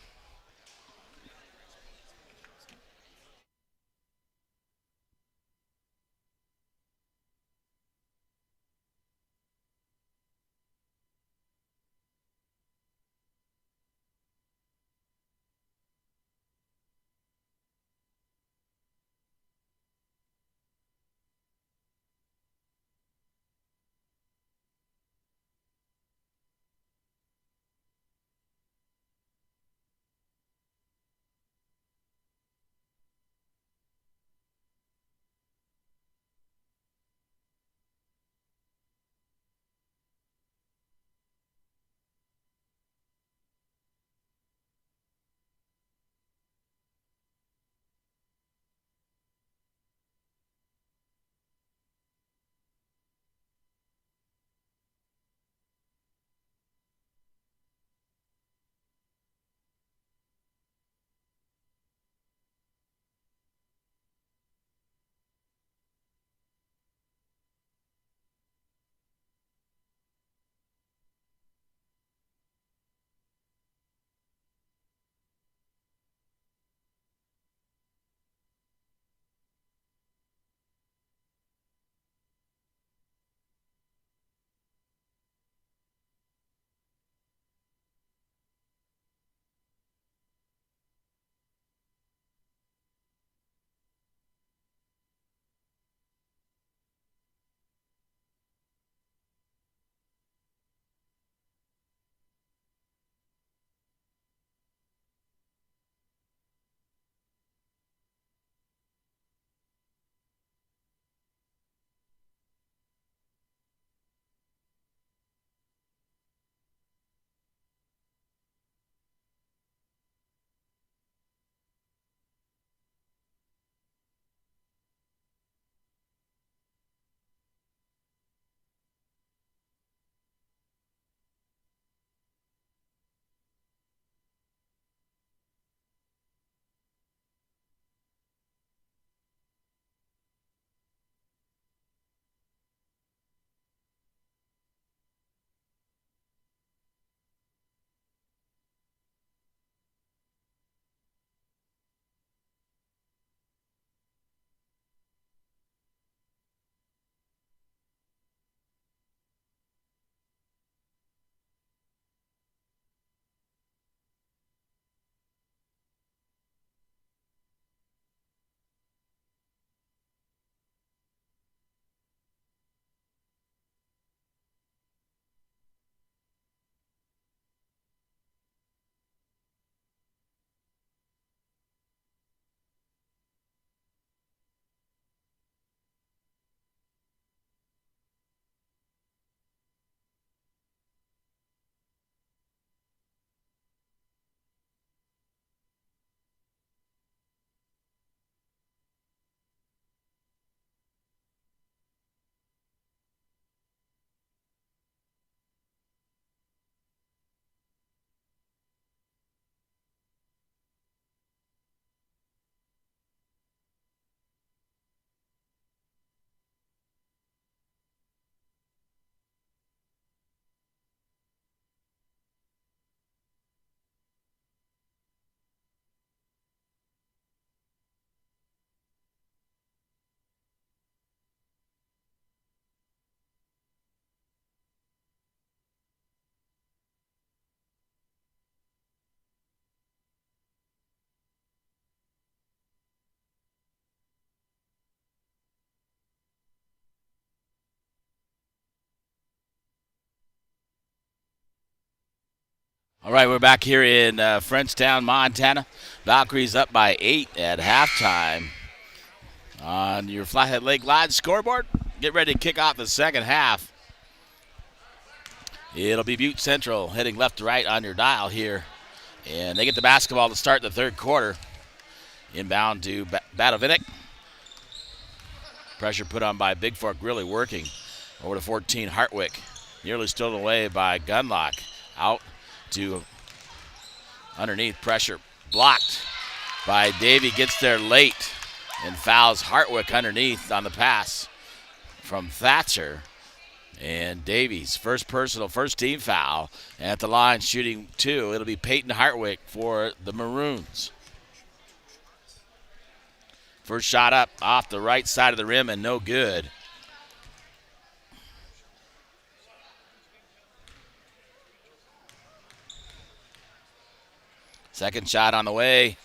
[SPEAKER 3] All right, we're back here in Frenchtown, Montana. Valkyries up by 8 at halftime. On your Flathead Lake Live scoreboard, get ready to kick off the second half. It'll be Butte Central heading left to right on your dial here. And they get the basketball to start the third quarter. Inbound to Batovinik. Pressure put on by Bigfork, really working. Over to 14, Hartwick. Nearly stolen away by Gunlock. Out to underneath, pressure blocked by Davey. Gets there late and fouls Hartwick underneath on the pass from Thatcher. And Davies, first team foul at the line, shooting 2. It'll be Peyton Hartwick for the Maroons. First shot up off the right side of the rim and no good. Second shot on the way.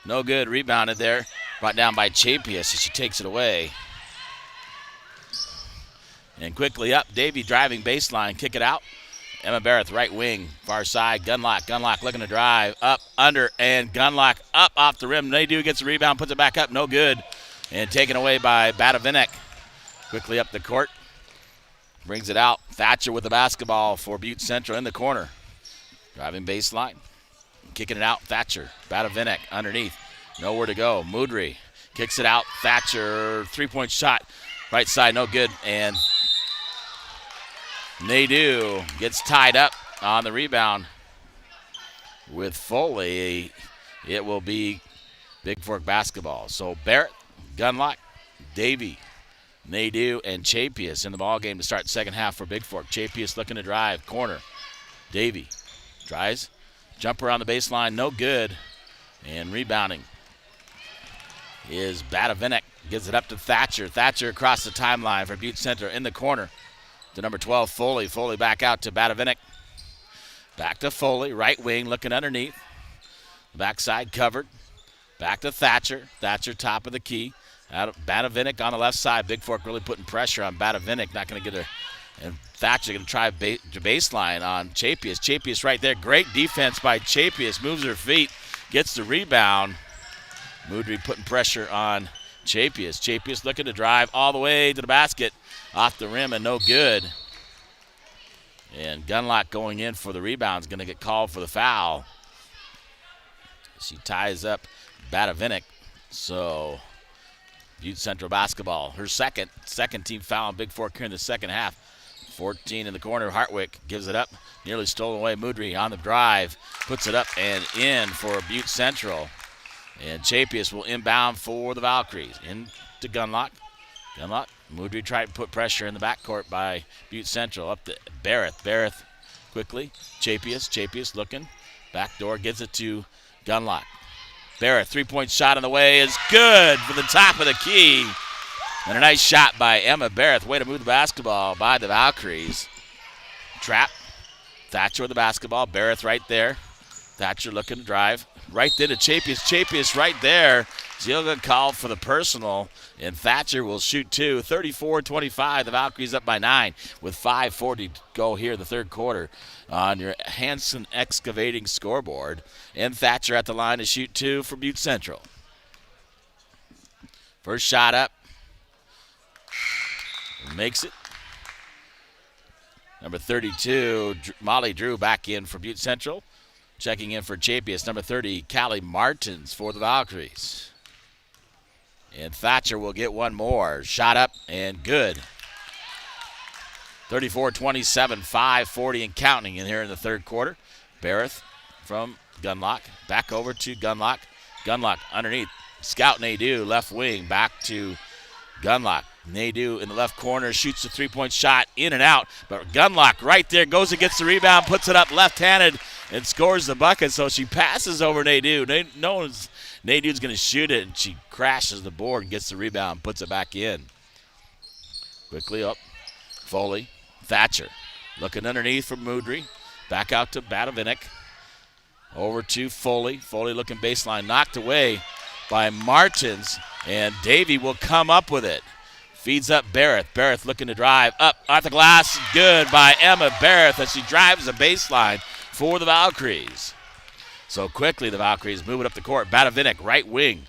[SPEAKER 3] No good. Rebounded there. Brought down by Chapius as she takes it away. And quickly up. Davey driving baseline. Kick it out. Emma Barrett, right wing. Far side. Gunlock looking to drive. Up, under, and Gunlock up off the rim. Nadeau gets the rebound. Puts it back up. No good. And taken away by Batovinik. Quickly up the court. Brings it out. Thatcher with the basketball for Butte Central in the corner. Driving baseline. Kicking it out, Thatcher. Batovinik underneath. Nowhere to go. Moudry kicks it out. Thatcher, three-point shot. Right side, no good. And Nadeau gets tied up on the rebound with Foley. It will be Bigfork basketball. So Barrett, Gunlock, Davey, Nadeau, and Chapius in the ballgame to start the second half for Bigfork. Chapius looking to drive. Corner. Davey tries. Jumper on the baseline, no good. And rebounding is Batovinik. Gives it up to Thatcher. Thatcher across the timeline for Butte Center in the corner to number 12, Foley. Foley back out to Batovinik. Back to Foley, right wing, looking underneath. Backside covered. Back to Thatcher. Thatcher top of the key. Batovinik on the left side. Bigfork really putting pressure on Batovinik. Not going to get her. And Thatcher going to try baseline on Chapius. Chapius right there. Great defense by Chapius. Moves her feet. Gets the rebound. Moudry putting pressure on Chapius. Chapius looking to drive all the way to the basket. Off the rim and no good. And Gunlock going in for the rebound is going to get called for the foul. She ties up Batovinik. So Butte Central basketball. Her second team foul on Bigfork here in the second half. 14 in the corner. Hartwick gives it up. Nearly stolen away. Moudry on the drive. Puts it up and in for Butte Central. And Chapius will inbound for the Valkyries. Into Gunlock. Moudry tried to put pressure in the backcourt by Butte Central. Up to Barrett. Barrett quickly. Chapius looking. Backdoor gives it to Gunlock. Barrett, three-point shot on the way is good for the top of the key. And a nice shot by Emma Barrett. Way to move the basketball by the Valkyries. Trap. Thatcher with the basketball. Barrett right there. Thatcher looking to drive. Right there to Chapius. Chapius right there. She'll get called for the personal. And Thatcher will shoot 2. 34-25. The Valkyries up by 9 with 5:40 to go here in the third quarter on your Hanson Excavating scoreboard. And Thatcher at the line to shoot 2 for Butte Central. First shot up. Makes it. Number 32, Molly Drew back in for Butte Central. Checking in for Chapius. Number 30, Callie Martins for the Valkyries. And Thatcher will get one more. Shot up and good. 34-27, 5:40 and counting in here in the third quarter. Barrett from Gunlock. Back over to Gunlock. Gunlock underneath. Scout Nadeau, left wing. Back to Gunlock. Nadeau in the left corner shoots the three-point shot in and out. But Gunlock right there goes and gets the rebound, puts it up left-handed, and scores the bucket. So she passes over Nadeau. Nadeau's going to shoot it, and she crashes the board and gets the rebound, puts it back in. Quickly up. Foley. Thatcher looking underneath for Moudry. Back out to Batovinik. Over to Foley. Foley looking baseline. Knocked away by Martins. And Davey will come up with it. Feeds up Barrett. Barrett looking to drive. Up at the glass. Good by Emma Barrett as she drives the baseline for the Valkyries. So quickly the Valkyries moving up the court. Batavinik, right wing.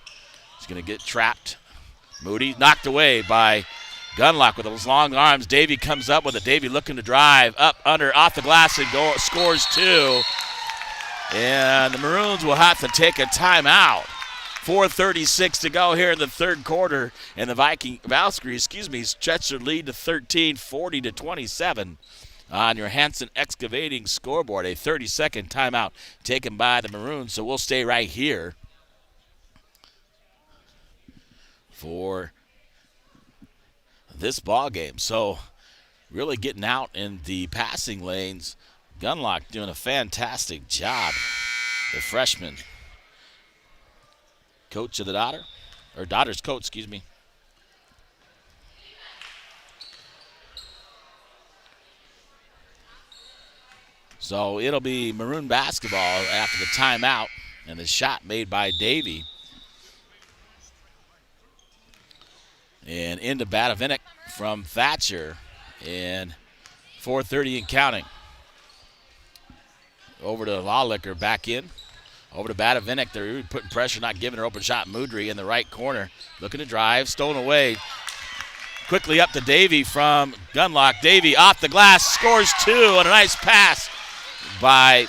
[SPEAKER 3] He's going to get trapped. Moody knocked away by Gunlock with those long arms. Davey comes up with it. Davey looking to drive up, under, off the glass, and scores 2. And the Maroons will have to take a timeout. 4:36 to go here in the third quarter, and the Valkyries, stretch their lead to 13, 40-27 on your Hanson Excavating scoreboard. A 30-second timeout taken by the Maroons, so we'll stay right here for this ball game. So really getting out in the passing lanes. Gunlock doing a fantastic job. The freshman coach of the daughter's coach, So it'll be Maroon basketball after the timeout, and the shot made by Davey. And into Batavinik from Thatcher, and 4:30 and counting. Over to Lawlicker, back in. Over to Batavinik. They're putting pressure, not giving her open shot. Moudry in the right corner, looking to drive, stolen away. Quickly up to Davey from Gunlock. Davey off the glass, scores 2 on a nice pass by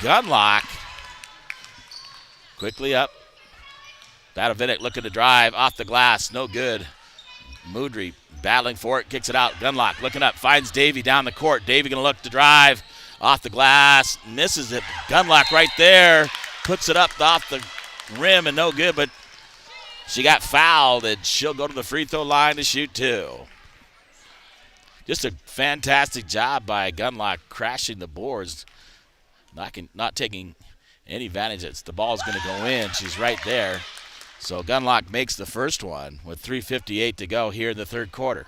[SPEAKER 3] Gunlock. Quickly up. Batavinik looking to drive, off the glass, no good. Moudry battling for it, kicks it out. Gunlock looking up, finds Davey down the court. Davey going to look to drive, off the glass, misses it. Gunlock right there, puts it up off the rim and no good, but she got fouled and she'll go to the free throw line to shoot 2. Just a fantastic job by Gunlock, crashing the boards, not taking any advantage. The ball's going to go in. She's right there. So Gunlock makes the first one with 3:58 to go here in the third quarter.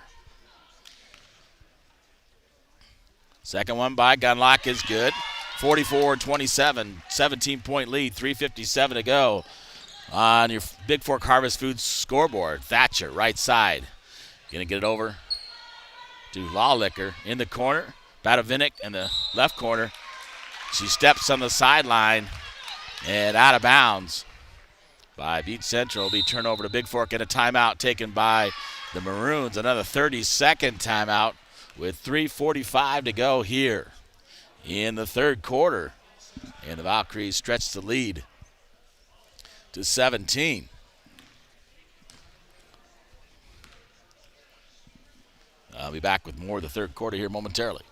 [SPEAKER 3] Second one by Gunlock is good. 44-27, 17-point lead, 3:57 to go on your Bigfork Harvest Foods scoreboard. Thatcher, right side. Going to get it over to Lawlicker in the corner. Batavinik in the left corner. She steps on the sideline and out of bounds by Butte Central. Will be turned over to Bigfork, and a timeout taken by the Maroons. Another 30-second timeout with 3:45 to go here in the third quarter. And the Valkyries stretch the lead to 17. I'll be back with more of the third quarter here momentarily.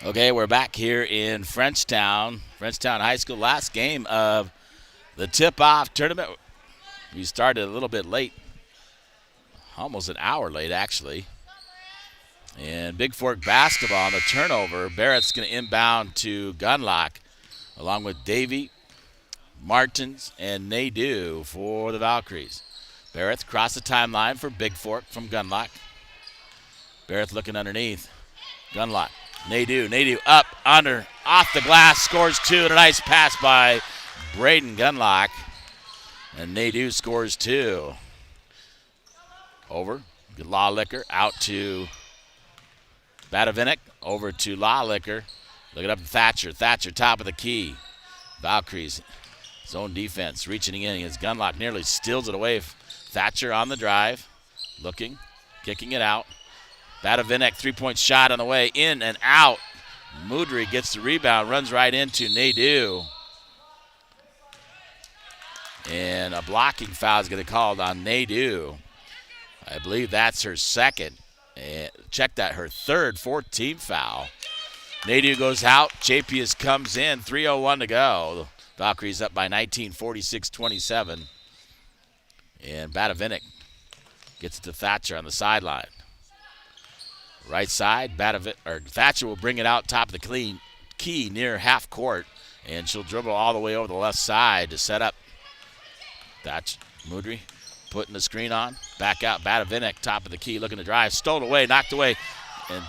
[SPEAKER 3] Okay, we're back here in Frenchtown High School. Last game of the tip-off tournament. We started a little bit late, almost an hour late, actually. And Bigfork basketball on the turnover. Barrett's going to inbound to Gunlock, along with Davey, Martins, and Nadeau for the Valkyries. Barrett across the timeline for Bigfork from Gunlock. Barrett looking underneath. Gunlock. Nadeau up, under, off the glass, scores 2, and a nice pass by Braden Gunlock. And Nadeau scores 2. Over, Lawlicker, out to Batavinik, over to Lawlicker. Looking up to Thatcher. Thatcher, top of the key. Valkyries, zone defense, reaching in against Gunlock, nearly steals it away. Thatcher on the drive, looking, kicking it out. Batavinik, three-point shot on the way, in and out. Moudry gets the rebound, runs right into Nadeau. And a blocking foul is going to be called on Nadeau. I believe that's her second. Check that, her third, 14th foul. Nadeau goes out. Chapius comes in. 3:01 to go. Valkyries up by 19, 46-27. And Batavinik gets it to Thatcher on the sideline. Right side, Thatcher will bring it out top of the key near half court, and she'll dribble all the way over the left side to set up. Thatcher, Moudry putting the screen on. Back out, Batavinek, top of the key, looking to drive. Stolen away, knocked away, and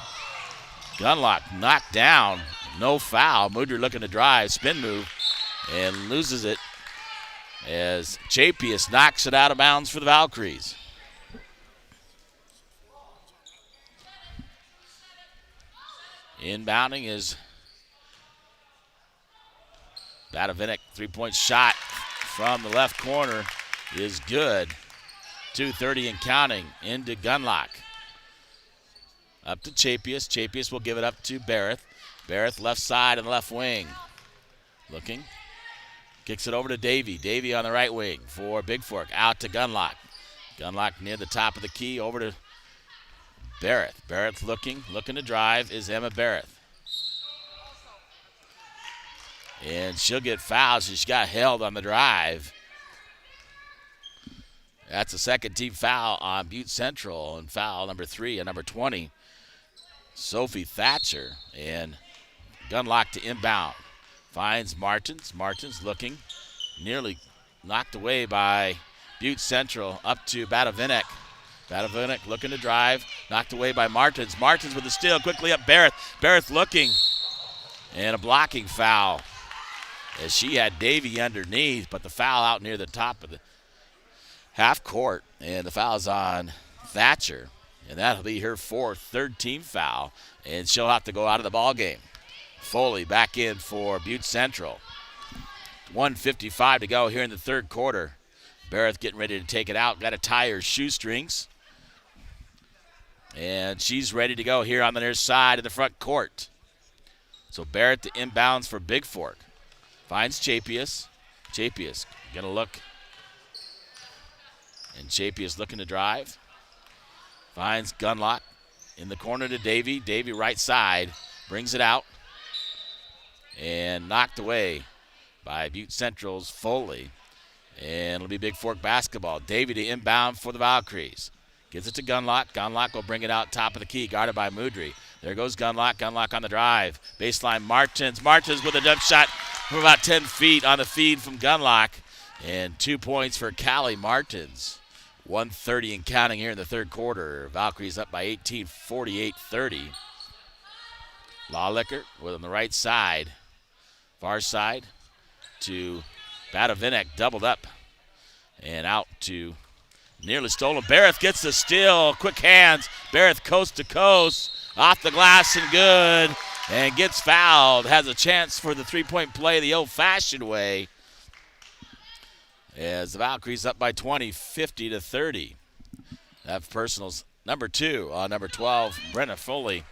[SPEAKER 3] Gunlock knocked down. No foul. Moudry looking to drive, spin move, and loses it as Chapius knocks it out of bounds for the Valkyries. Inbounding is Batavinek. 3-point shot from the left corner is good. 2:30 and counting into Gunlock. Up to Chapius. Chapius will give it up to Barrett. Barrett left side and left wing. Looking. Kicks it over to Davey. Davey on the right wing for Bigfork. Out to Gunlock. Gunlock near the top of the key. Over to Barrett. Barrett looking to drive is Emma Barrett. And she'll get fouled. She got held on the drive. That's a second team foul on Butte Central, and foul number 3 and number 20, Sophie Thatcher. And Gunlock to inbound. Finds Martins. Martins looking. Nearly knocked away by Butte Central. Up to Batavinek. Batavinek looking to drive. Knocked away by Martins. Martins with the steal. Quickly up Barrett. Barrett looking. And a blocking foul, as she had Davey underneath, but the foul out near the top of the half court. And the foul's on Thatcher. And that'll be her third team foul. And she'll have to go out of the ball game. Foley back in for Butte Central. 1:55 to go here in the third quarter. Barrett getting ready to take it out. Got to tie her shoestrings. And she's ready to go here on the near side of the front court. So Barrett to inbounds for Bigfork. Finds Chapius. Chapius going to look. And Chapius looking to drive. Finds Gunlock in the corner to Davey. Davey right side. Brings it out. And knocked away by Butte Central's Foley. And it'll be Bigfork basketball. Davey to inbound for the Valkyries. Gives it to Gunlock. Gunlock will bring it out top of the key, guarded by Moudry. There goes Gunlock. Gunlock on the drive. Baseline Martins. Martins with a jump shot from about 10 feet on the feed from Gunlock. And 2 points for Callie Martins. 1:30 and counting here in the third quarter. Valkyries up by 18, 48-30. Lawlicker with on the right side. Far side to Batavinek, doubled up. And out to nearly stolen. Barrett gets the steal. Quick hands. Barrett coast to coast. Off the glass and good. And gets fouled. Has a chance for the three-point play the old-fashioned way. As the Valkyries up by 20, 50-30. That personal's number 2, number 12, Brenna Foley.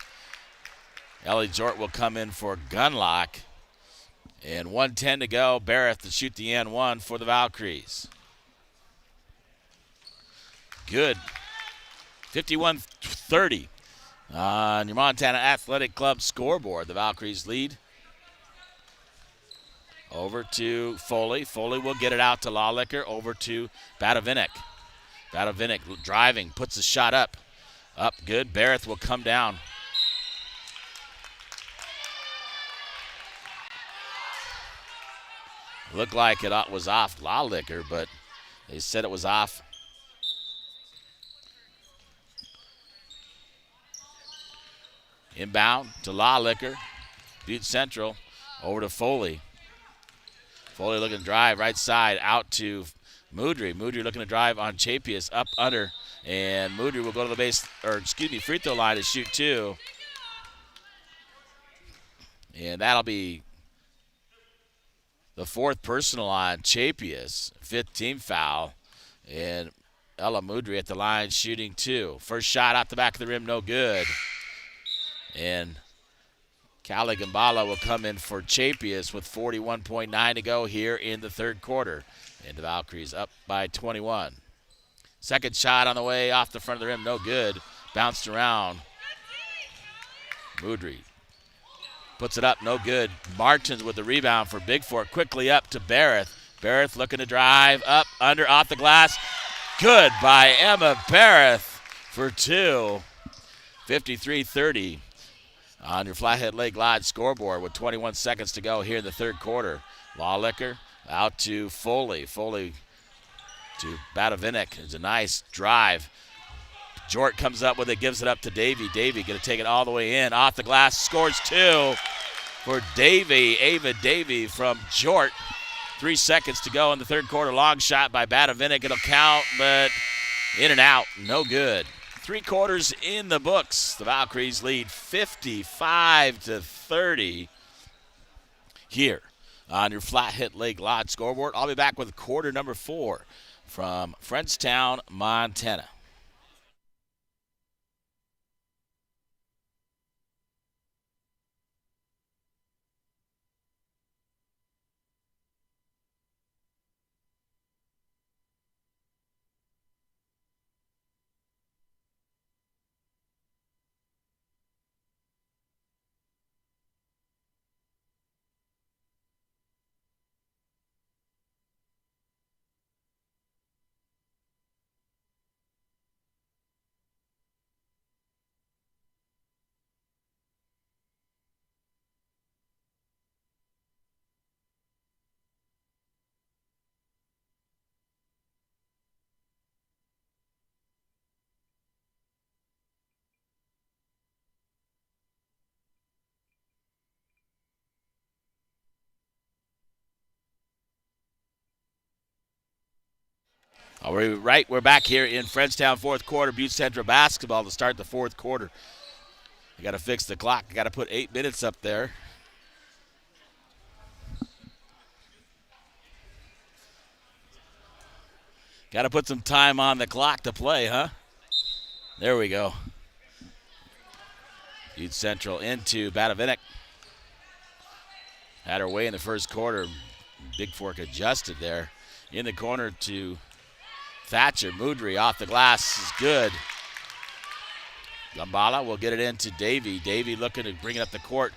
[SPEAKER 3] Ellie Jort will come in for Gunlock. And 1:10 to go. Barrett to shoot the N1 for the Valkyries. Good. 51-30 on your Montana Athletic Club scoreboard. The Valkyries lead. Over to Foley. Foley will get it out to Lawlicker. Over to Batavinek. Batavinek driving, puts the shot up. Up good. Barrett will come down. Looked like it was off Lawlicker, but they said it was off. Inbound to Lawlicker. Butte Central. Over to Foley. Foley looking to drive right side out to Moudry. Moudry looking to drive on Chapius up under. And Moudry will go to the free throw line to shoot 2. And that'll be the 4th personal on Chapius. 5th team foul. And Ella Moudry at the line shooting 2. First shot out the back of the rim, no good. And Callie Gambala will come in for Chapius with 41.9 to go here in the third quarter. And the Valkyries up by 21. Second shot on the way off the front of the rim, no good. Bounced around. Moudry puts it up, no good. Martins with the rebound for Bigfork. Quickly up to Barrett. Barrett looking to drive, up, under, off the glass. Good by Emma Barrett for 2. 53-30 on your Flathead Lake Lodge scoreboard with 21 seconds to go here in the third quarter. Lawlicker out to Foley. Foley to Batavinik. It's a nice drive. Jort comes up with it, gives it up to Davey. Davey going to take it all the way in. Off the glass, scores two for Davey. Ava Davey from Jort. 3 seconds to go in the third quarter. Long shot by Batavinik. It'll count, but in and out. No good. 3 quarters in the books. The Valkyries lead 55-30 here on your Flathead Lake Lodge scoreboard. I'll be back with quarter number 4 from Frenchtown, Montana. We're back here in Frenchtown, fourth quarter. Butte Central basketball to start the fourth quarter. You got to fix the clock. You got to put 8 minutes up there. Got to put some time on the clock to play, huh? There we go. Butte Central into Batavinik. Had her way in the first quarter. Bigfork adjusted there. In the corner to Thatcher. Moudry off the glass is good. Gambala will get it into Davey. Davey looking to bring it up the court.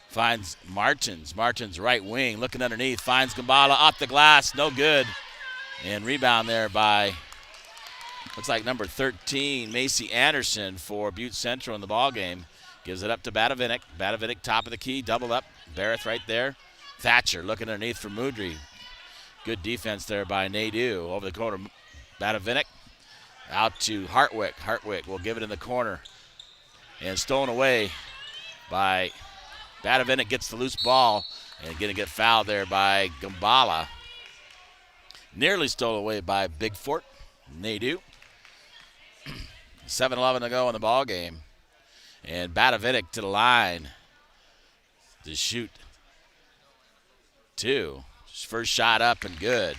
[SPEAKER 3] Finds Martins. Martins right wing looking underneath. Finds Gambala off the glass. No good. And rebound there by, looks like number 13, Macy Anderson for Butte Central in the ball game. Gives it up to Batavinik. Batavinik top of the key. Double up. Barrett right there. Thatcher looking underneath for Moudry. Good defense there by Nadeau. Over the corner, Batavinik out to Hartwick. Hartwick will give it in the corner. And stolen away by Batavinik. Gets the loose ball and going to get fouled there by Gambala. Nearly stolen away by Bigfork. Nadeau. 7:11 to go in the ball game. And Batavinik to the line to shoot 2. First shot up and good.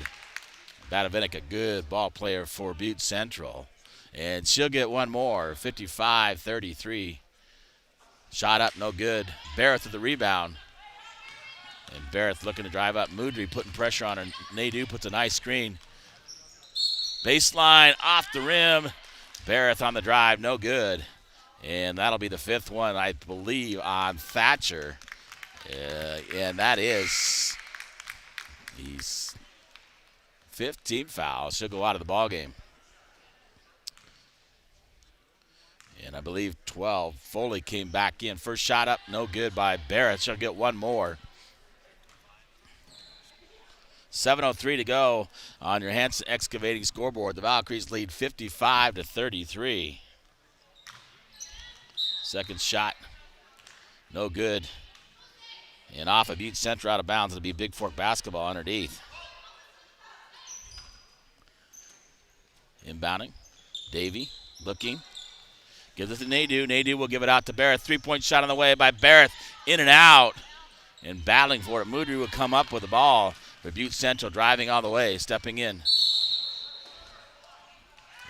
[SPEAKER 3] Batavinik, a good ball player for Butte Central. And she'll get one more, 55-33. Shot up, no good. Barrett with the rebound. And Barrett looking to drive up. Moudry putting pressure on her. Nadeau puts a nice screen. Baseline off the rim. Barrett on the drive, no good. And that'll be the 5th one, I believe, on Thatcher. And that is his 15th foul. She'll go out of the ball game. And I believe 12. Foley came back in. First shot up, no good by Barrett. She'll get one more. 7:03 to go on your Hanson Excavating scoreboard. The Valkyries lead 55-33. Second shot, no good. And off of Butte Central out of bounds. It'll be Bigfork basketball underneath. Inbounding. Davey looking. Gives it to Nadeau. Nadeau will give it out to Barrett. 3-point shot on the way by Barrett. In and out. And battling for it. Moudry will come up with the ball. But Butte Central driving all the way, stepping in.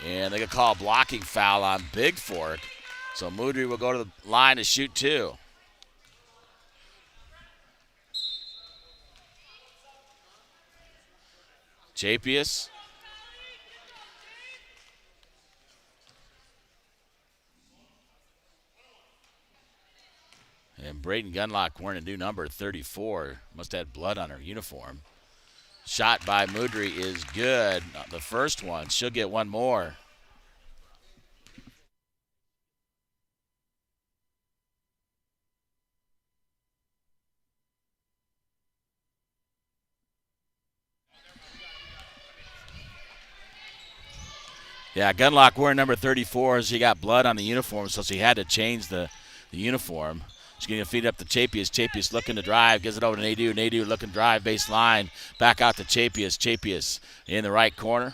[SPEAKER 3] And they get call a blocking foul on Bigfork. So Moudry will go to the line to shoot 2. Chapius. And Braden Gunlock wearing a new number, 34. Must have had blood on her uniform. Shot by Moudry is good. The first one. She'll get one more. Yeah, Gunlock wearing number 34. She got blood on the uniform, so she had to change the uniform. She's going to feed it up to Chapius. Chapius looking to drive. Gives it over to Nadeau. Nadeau looking to drive baseline. Back out to Chapius. Chapius in the right corner.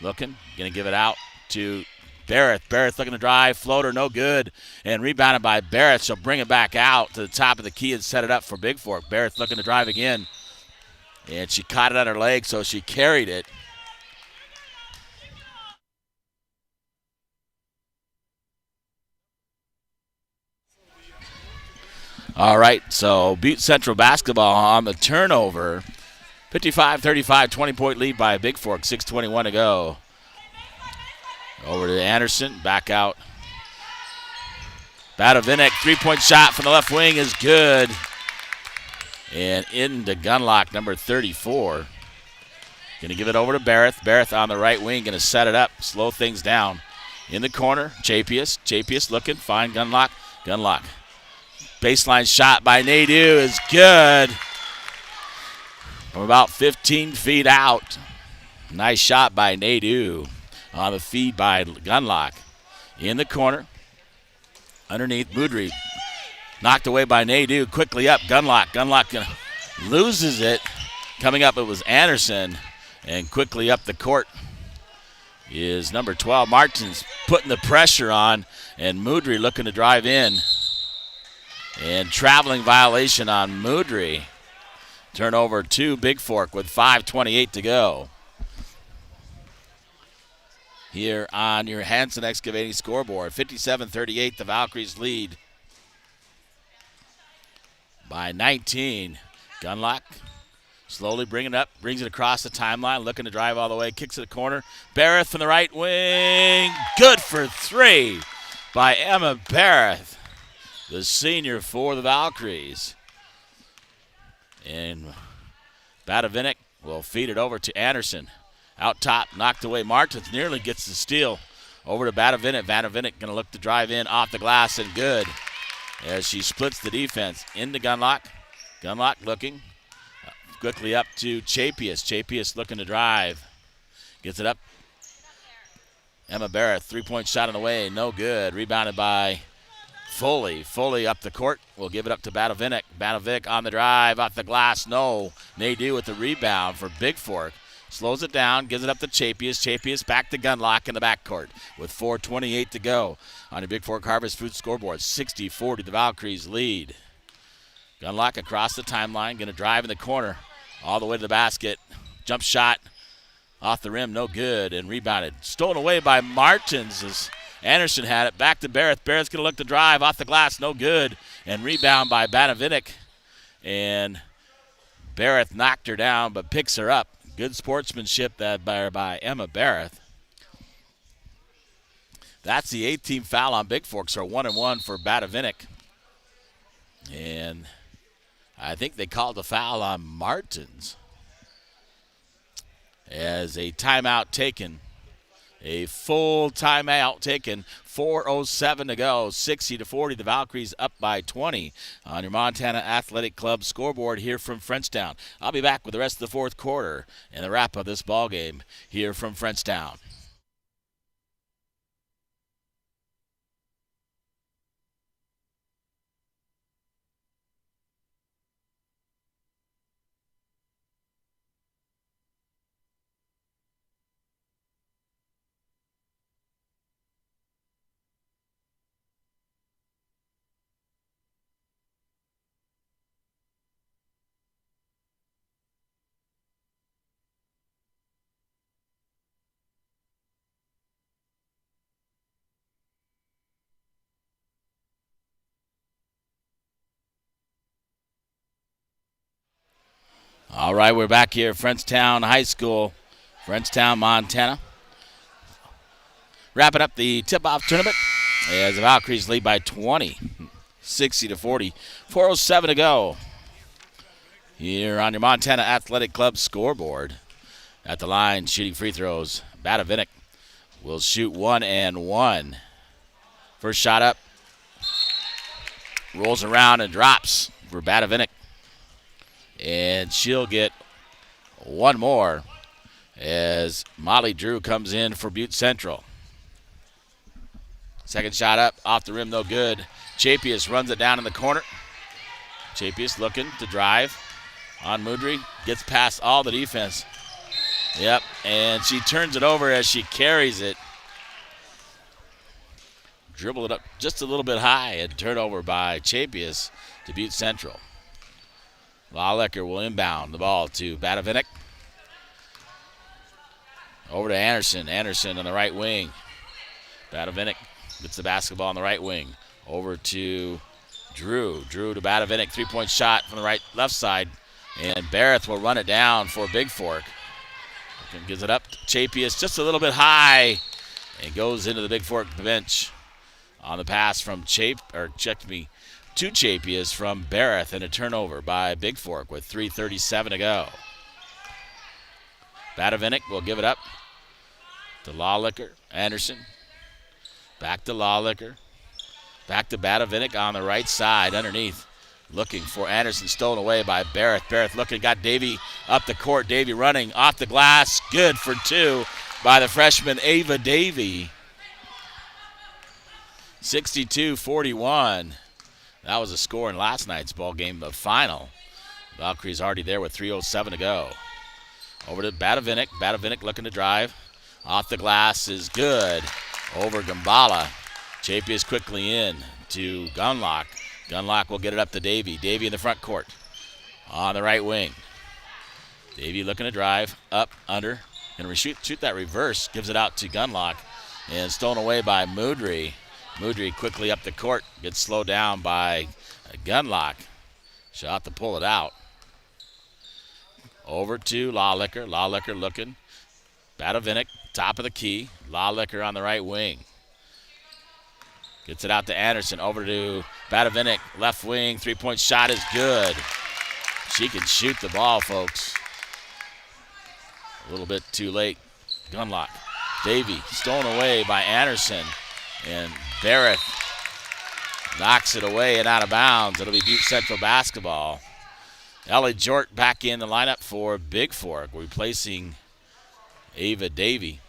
[SPEAKER 3] Looking. Going to give it out to Barrett. Barrett looking to drive. Floater, no good. And rebounded by Barrett. She'll bring it back out to the top of the key and set it up for Bigfork. Barrett looking to drive again. And she caught it on her leg, so she carried it. All right, so Butte Central basketball on the turnover. 55-35, 20-point lead by Bigfork, 6:21 to go. Over to Anderson, back out. Badavinek, three-point shot from the left wing is good. And into Gunlock, number 34. Going to give it over to Barrett. Barrett on the right wing, going to set it up, slow things down. In the corner, Chapius. Chapius looking, fine Gunlock. Gunlock. Baseline shot by Nadeau is good. From about 15 feet out. Nice shot by Nadeau on the feed by Gunlock. In the corner. Underneath Moudry. Knocked away by Nadeau. Quickly up. Gunlock. Gunlock loses it. Coming up, it was Anderson. And quickly up the court is number 12. Martins putting the pressure on. And Moudry looking to drive in. And traveling violation on Moudry. Turnover to Bigfork with 5:28 to go. Here on your Hanson Excavating scoreboard. 57-38, the Valkyries lead by 19. Gunlock slowly bringing it up, brings it across the timeline, looking to drive all the way, kicks it to the corner. Barrett from the right wing. Good for three by Emma Barrett, the senior for the Valkyries. And Badavinek will feed it over to Anderson. Out top, knocked away. Martins nearly gets the steal. Over to Badavinek. Badavinek going to look to drive in off the glass and good as she splits the defense. Into Gunlock. Gunlock looking. Quickly up to Chapius. Chapius looking to drive. Gets it up. Emma Barrett, three-point shot on the way. No good. Rebounded by Foley. Foley up the court. We'll give it up to Badavinek. Badavinek on the drive. Off the glass. No. Nadeau with the rebound for Bigfork. Slows it down. Gives it up to Chapius. Chapius back to Gunlock in the backcourt with 4:28 to go on the Bigfork Harvest Food scoreboard. 60-40 the Valkyries lead. Gunlock across the timeline. Going to drive in the corner. All the way to the basket. Jump shot. Off the rim. No good. And rebounded. Stolen away by Martins as Anderson had it. Back to Barrett. Barrett's going to look to drive. Off the glass. No good. And rebound by Badavinek. And Barrett knocked her down but picks her up. Good sportsmanship by Emma Barrett. That's the 18th foul on Bigfork, so 1-1 for Badavinek. And I think they called a foul on Martins as a timeout taken. A full timeout taken. 4:07 to go. 60-40. The Valkyries up by 20 on your Montana Athletic Club scoreboard here from Frenchtown. I'll be back with the rest of the fourth quarter and the wrap of this ball game here from Frenchtown. All right, we're back here at Frenchtown High School, Frenchtown, Montana. Wrapping up the tip-off tournament as the Valkyries lead by 20, 60-40. 4:07 to go here on your Montana Athletic Club scoreboard. At the line, shooting free throws, Badavinek will shoot 1 and 1. First shot up, rolls around and drops for Badavinek. And she'll get one more as Molly Drew comes in for Butte Central. Second shot up, off the rim, no good. Chapius runs it down in the corner. Chapius looking to drive on Moudry. Gets past all the defense. Yep, and she turns it over as she carries it. Dribble it up just a little bit high and turnover by Chapius to Butte Central. Lawlecker will inbound the ball to Batavinik. Over to Anderson. Anderson on the right wing. Batavinik gets the basketball on the right wing. Over to Drew. Drew to Batavinik. Three-point shot from the left side. And Barrett will run it down for Bigfork. Gives it up to Chapius just a little bit high. And goes into the Bigfork bench on the pass from to Chapius from Barrett, and a turnover by Bigfork with 3:37 to go. Batavinik will give it up to Lawlicker. Anderson. Back to Lawlicker. Back to Batavinik on the right side underneath. Looking for Anderson, stolen away by Barrett. Barrett looking, got Davey up the court. Davey running off the glass. Good for two by the freshman Ava Davey. 62-41. That was a score in last night's ball game, the final. Valkyries already there with 3:07 to go. Over to Batavinik. Batavinik looking to drive. Off the glass is good. Over Gambala. Chapius quickly in to Gunlock. Gunlock will get it up to Davey. Davey in the front court. On the right wing. Davey looking to drive. Up, under. Going to shoot that reverse. Gives it out to Gunlock. And stolen away by Moudry. Moudry quickly up the court. Gets slowed down by Gunlock. Shot to pull it out. Over to Lawlicker. Lawlicker looking. Batavinik, top of the key. Lawlicker on the right wing. Gets it out to Anderson. Over to Batavinik, left wing. Three-point shot is good. She can shoot the ball, folks. A little bit too late. Gunlock. Davey stolen away by Anderson. And Barrett knocks it away and out of bounds. It'll be Butte Central basketball. Ellie Jort back in the lineup for Bigfork, replacing Ava Davey.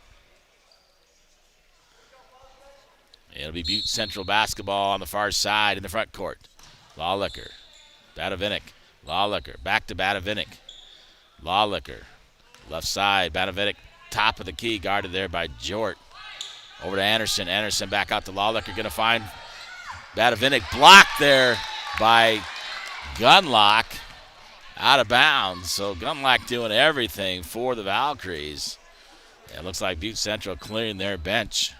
[SPEAKER 3] It'll be Butte Central basketball on the far side in the front court. Lawlicker, Batavinik, Lawlicker, back to Batavinik. Lawlicker, left side, Batavinik, top of the key, guarded there by Jort. Over to Anderson. Anderson back out to Lawlicker. Going to find Batavinik. Blocked there by Gunlock. Out of bounds. So Gunlock doing everything for the Valkyries. It looks like Butte Central clearing their bench.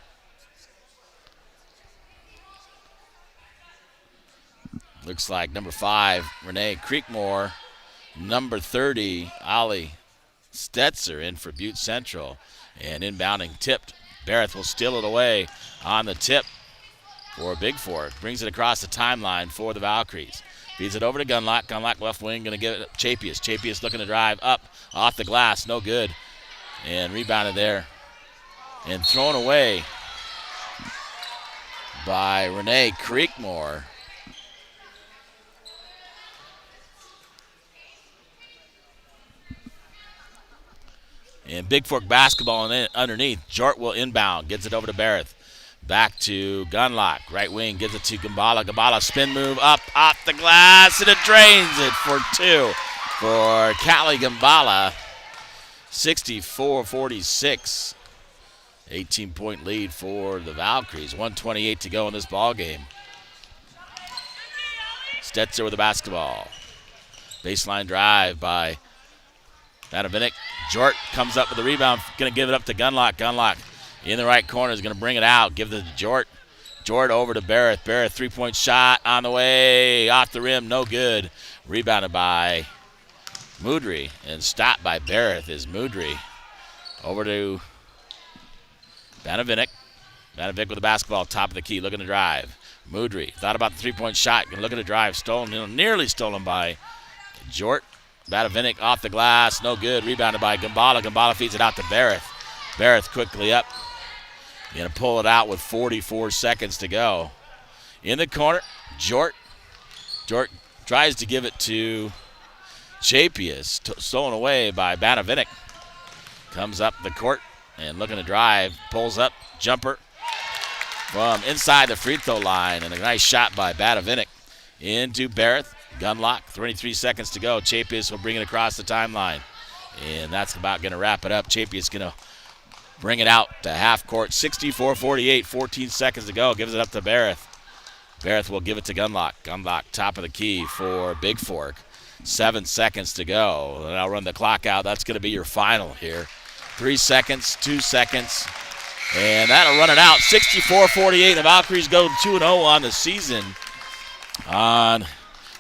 [SPEAKER 3] Looks like number 5, Renee Creekmore. Number 30, Ollie Stetzer in for Butte Central. And inbounding tipped. Barrett will steal it away on the tip for Bigfork. Brings it across the timeline for the Valkyries. Feeds it over to Gunlock. Gunlock left wing, going to give it to Chapius. Chapius looking to drive up off the glass. No good. And rebounded there. And thrown away by Renee Creekmore. And Bigfork basketball underneath. Jort will inbound. Gets it over to Barrett. Back to Gunlock. Right wing gives it to Gambala. Gambala spin move up off the glass. And it drains it for two for Callie Gambala. 64-46. 18-point lead for the Valkyries. 1:28 to go in this ball game. Stetzer with the basketball. Baseline drive by Batavinik. Jort comes up with the rebound. Going to give it up to Gunlock. Gunlock in the right corner is going to bring it out. Give it to Jort. Jort over to Barrett. Barrett three-point shot on the way. Off the rim. No good. Rebounded by Moudry. And stopped by Barrett is Moudry. Over to Batavinik. Batavinik with the basketball. Top of the key. Looking to drive. Moudry thought about the three-point shot. Looking to drive. Stolen. Nearly stolen by Jort. Batavinik off the glass, no good. Rebounded by Gambala. Gambala feeds it out to Barrett. Barrett quickly up. Going to pull it out with 44 seconds to go. In the corner, Jort. Jort tries to give it to Chapius. Stolen away by Batavinik. comes up the court and looking to drive, pulls up, jumper from inside the free throw line, and a nice shot by Badavinik into Barrett. Gun lock, 23 seconds to go. Chapius will bring it across the timeline, and that's about going to wrap it up. Chapius going to bring it out to half court, 64-48, 14 seconds to go. Gives it up to Barrett. Barrett will give it to Gunlock. Gunlock, top of the key for Bigfork. 7 seconds to go. And I'll run the clock out. That's going to be your final here. 3 seconds, 2 seconds, and that'll run it out. 64-48. The Valkyries go 2-0 on the season on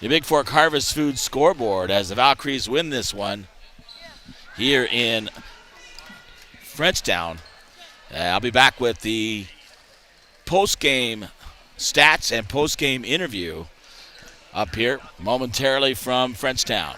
[SPEAKER 3] the Bigfork Harvest Food scoreboard as the Valkyries win this one here in Frenchtown. I'll be back with the post-game stats and post-game interview up here momentarily from Frenchtown.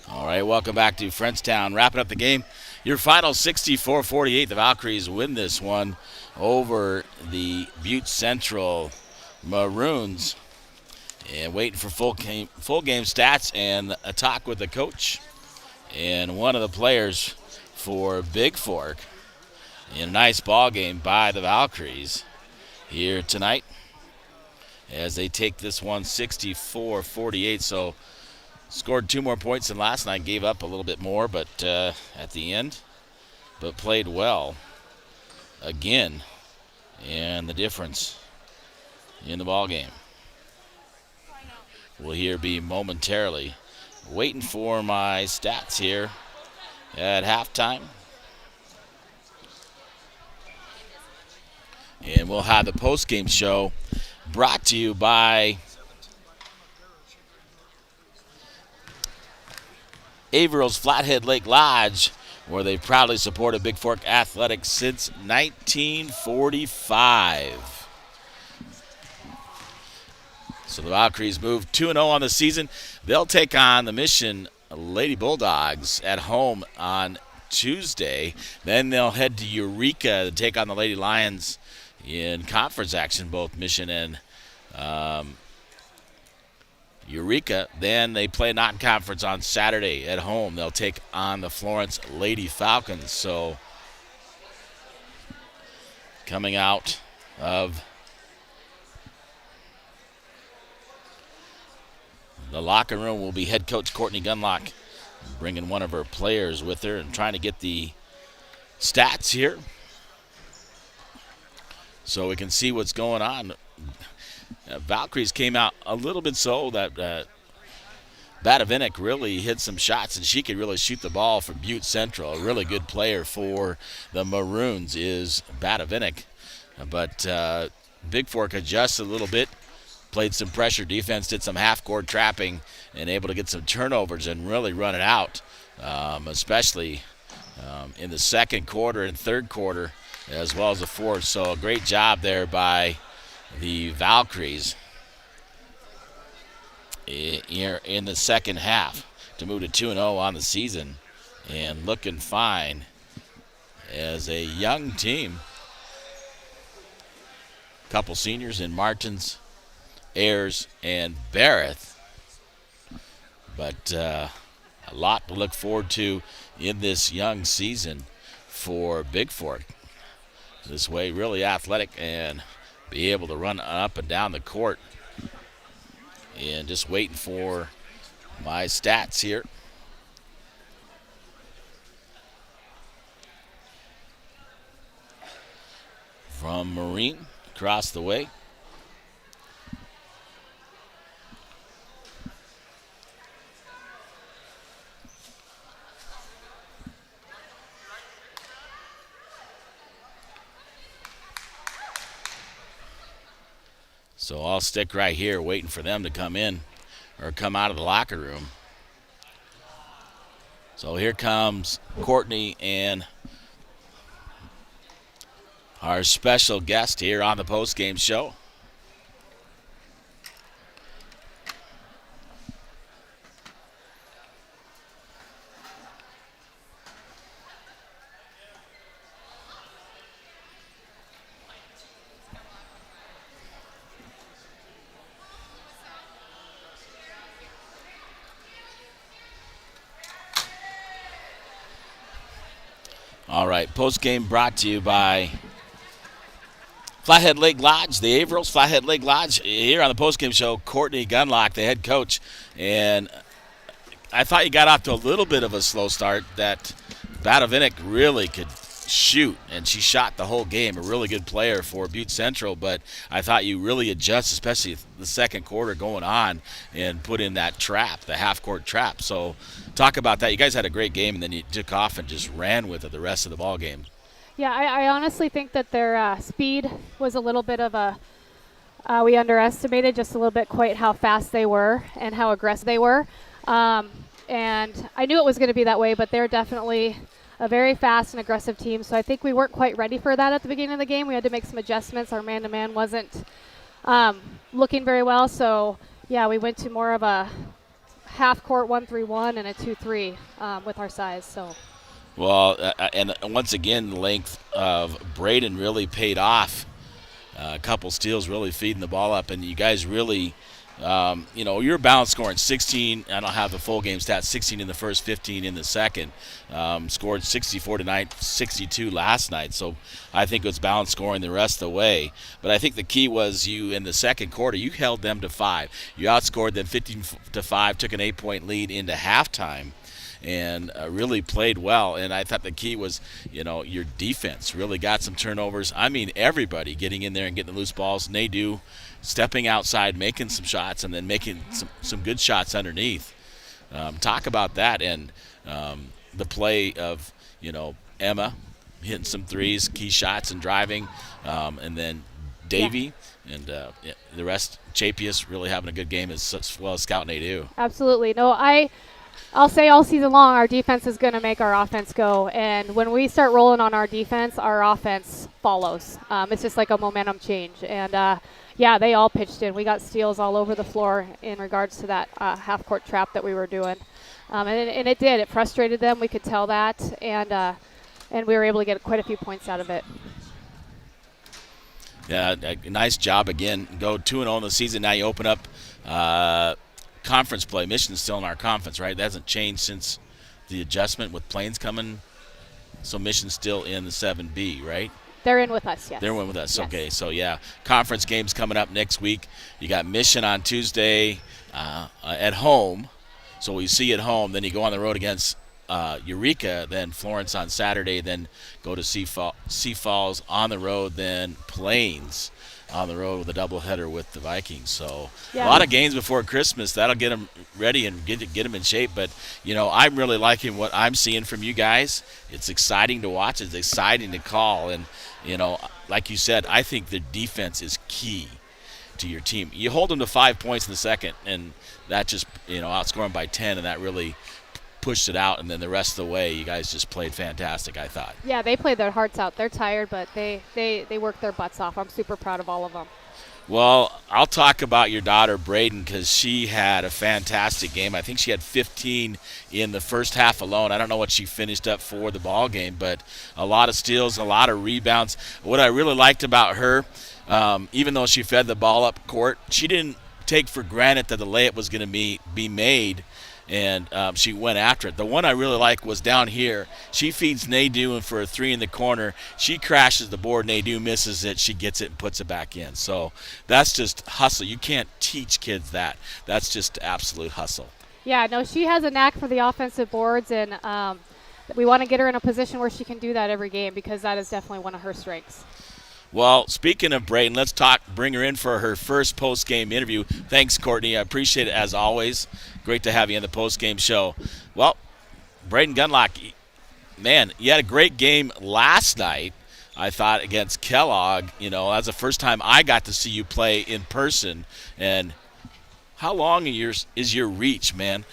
[SPEAKER 3] All right, welcome back to Frenchtown. Wrapping up the game. Your final 64-48. The Valkyries win this one over the Butte Central Maroons. And waiting for full game stats and a talk with the coach and one of the players for Bigfork. In a nice ball game by the Valkyries here tonight as they take this one 64-48. So scored 2 more points than last night, gave up a little bit more, but at the end, but played well again, and the difference in the ball game will here be momentarily. Waiting for my stats here at halftime, and we'll have the post-game show brought to you by Averill's Flathead Lake Lodge, where they've proudly supported Bigfork athletics since 1945. So the Valkyries move 2-0 on the season. They'll take on the Mission Lady Bulldogs at home on Tuesday. Then they'll head to Eureka to take on the Lady Lions in conference action, both Mission and Eureka. Then they play non-conference on Saturday at home. They'll take on the Florence Lady Falcons. So coming out of the locker room will be head coach Courtney Gunlock, bringing one of her players with her and trying to get the stats here so we can see what's going on. Valkyries came out a little bit slow. That Badavinik really hit some shots, and she could really shoot the ball for Butte Central. A really good player for the Maroons is Badavinik. But Bigfork adjusted a little bit, played some pressure defense, did some half-court trapping, and able to get some turnovers and really run it out, especially in the second quarter and third quarter, as well as the fourth. So a great job there by the Valkyries in the second half to move to 2-0 on the season, and looking fine as a young team. Couple seniors in Martins, Ayers, and Barrett. But a lot to look forward to in this young season for Bigfork. This way, really athletic and be able to run up and down the court. And just waiting for my stats here. From Marine across the way. So I'll stick right here waiting for them to come in or come out of the locker room. So here comes Courtney and our special guest here on the postgame show. All right, post-game brought to you by Flathead Lake Lodge, the Averils, Flathead Lake Lodge. Here on the post-game show, Courtney Gunlock, the head coach. And I thought you got off to a little bit of a slow start, that Badavinik really could shoot, and she shot the whole game. A really good player for Butte Central, but I thought you really adjust, especially the second quarter going on, and put in that trap, the half-court trap. So talk about that. You guys had a great game, and then you took off and just ran with it the rest of the ball game.
[SPEAKER 4] Yeah, I honestly think that their speed was a little bit of a we underestimated just a little bit quite how fast they were and how aggressive they were. And I knew it was going to be that way, but they're definitely a very fast and aggressive team. So I think we weren't quite ready for that at the beginning of the game. We had to make some adjustments. Our man-to-man wasn't looking very well. So, yeah, we went to more of a half-court 1-3-1 and a 2-3 with our size. So.
[SPEAKER 3] Well, and once again, the length of Braden really paid off. A couple steals really feeding the ball up, and you guys really, you're balanced scoring 16. I don't have the full game stats, 16 in the first, 15 in the second. Scored 64 tonight, 62 last night. So I think it was balanced scoring the rest of the way. But I think the key was you, in the second quarter, you held them to 5. You outscored them 15-5, took an 8-point lead into halftime, and really played well. And I thought the key was, your defense really got some turnovers. I mean, everybody getting in there and getting the loose balls, and they do, stepping outside, making some shots, and then making some good shots underneath. Talk about that, and the play of, Emma hitting some threes, key shots and driving, and then Davey and the rest, Chapius really having a good game as well as Scout Nadeau.
[SPEAKER 4] Absolutely. No, I'll say all season long our defense is going to make our offense go. And when we start rolling on our defense, our offense follows. It's just like a momentum change. And, they all pitched in. We got steals all over the floor in regards to that half-court trap that we were doing. And it did. It frustrated them. We could tell that. And we were able to get quite a few points out of it.
[SPEAKER 3] Yeah, a nice job again. Go 2-0 in the season. Now you open up conference play. Mission's still in our conference, right? That hasn't changed since the adjustment with Plains coming. So Mission's still in the 7B, right?
[SPEAKER 4] They're in with us, yes.
[SPEAKER 3] They're in with us,
[SPEAKER 4] yes.
[SPEAKER 3] Okay. So, yeah, conference games coming up next week. You got Mission on Tuesday at home. So we see you at home. Then you go on the road against Eureka, then Florence on Saturday, then go to Sioux Falls on the road, then Plains on the road with a doubleheader with the Vikings. So
[SPEAKER 4] Yeah.
[SPEAKER 3] a lot of games before Christmas. That'll get them ready and get them in shape. But, I'm really liking what I'm seeing from you guys. It's exciting to watch. It's exciting to call. And, like you said, I think the defense is key to your team. You hold them to 5 points in the second, and that just, outscoring by 10, and that really pushed it out. And then the rest of the way, you guys just played fantastic, I thought.
[SPEAKER 4] Yeah, they played their hearts out. They're tired, but they worked their butts off. I'm super proud of all of them.
[SPEAKER 3] Well, I'll talk about your daughter, Braden, because she had a fantastic game. I think she had 15 in the first half alone. I don't know what she finished up for the ball game, but a lot of steals, a lot of rebounds. What I really liked about her, even though she fed the ball up court, she didn't take for granted that the layup was going to be made, and she went after it. The one I really like was down here. She feeds Nadeau for a three in the corner. She crashes the board. Nadeau misses it. She gets it and puts it back in. So that's just hustle. You can't teach kids that. That's just absolute hustle.
[SPEAKER 4] Yeah, no, she has a knack for the offensive boards, and we want to get her in a position where she can do that every game because that is definitely one of her strengths.
[SPEAKER 3] Well, speaking of Braden, let's bring her in for her first post-game interview. Thanks, Courtney. I appreciate it as always. Great to have you on the post-game show. Well, Braden Gunlock, man, you had a great game last night, I thought, against Kellogg. That's the first time I got to see you play in person. And how long is your reach, man?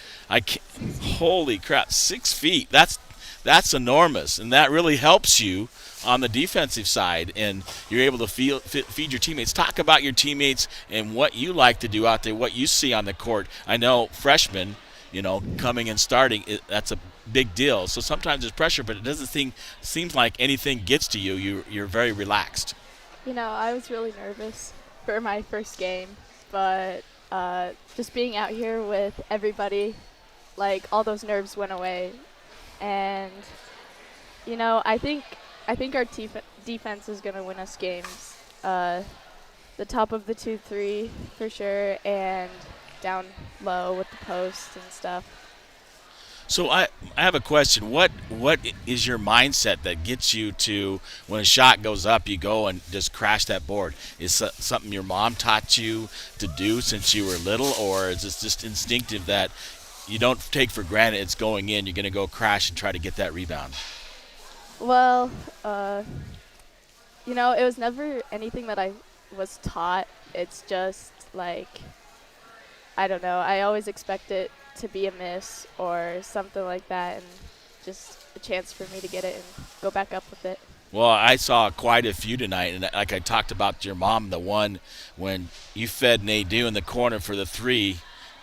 [SPEAKER 3] Holy crap, 6 feet. That's enormous, and that really helps you on the defensive side, and you're able to feed your teammates. Talk about your teammates and what you like to do out there, what you see on the court. I know freshmen, coming and starting, that's a big deal. So sometimes there's pressure, but it doesn't seems like anything gets to you. You're very relaxed.
[SPEAKER 5] I was really nervous for my first game, but just being out here with everybody, all those nerves went away. And, I think our defense is going to win us games. The top of the 2-3 for sure, and down low with the post and stuff.
[SPEAKER 3] So I have a question. What is your mindset that gets you to, when a shot goes up, you go and just crash that board? Is something your mom taught you to do since you were little, or is it just instinctive that you don't take for granted it's going in, you're going to go crash and try to get that rebound?
[SPEAKER 5] Well, it was never anything that I was taught. It's just I don't know. I always expect it to be a miss or something like that, and just a chance for me to get it and go back up with it.
[SPEAKER 3] Well, I saw quite a few tonight, and like I talked about your mom, the one when you fed Nadeau in the corner for the three,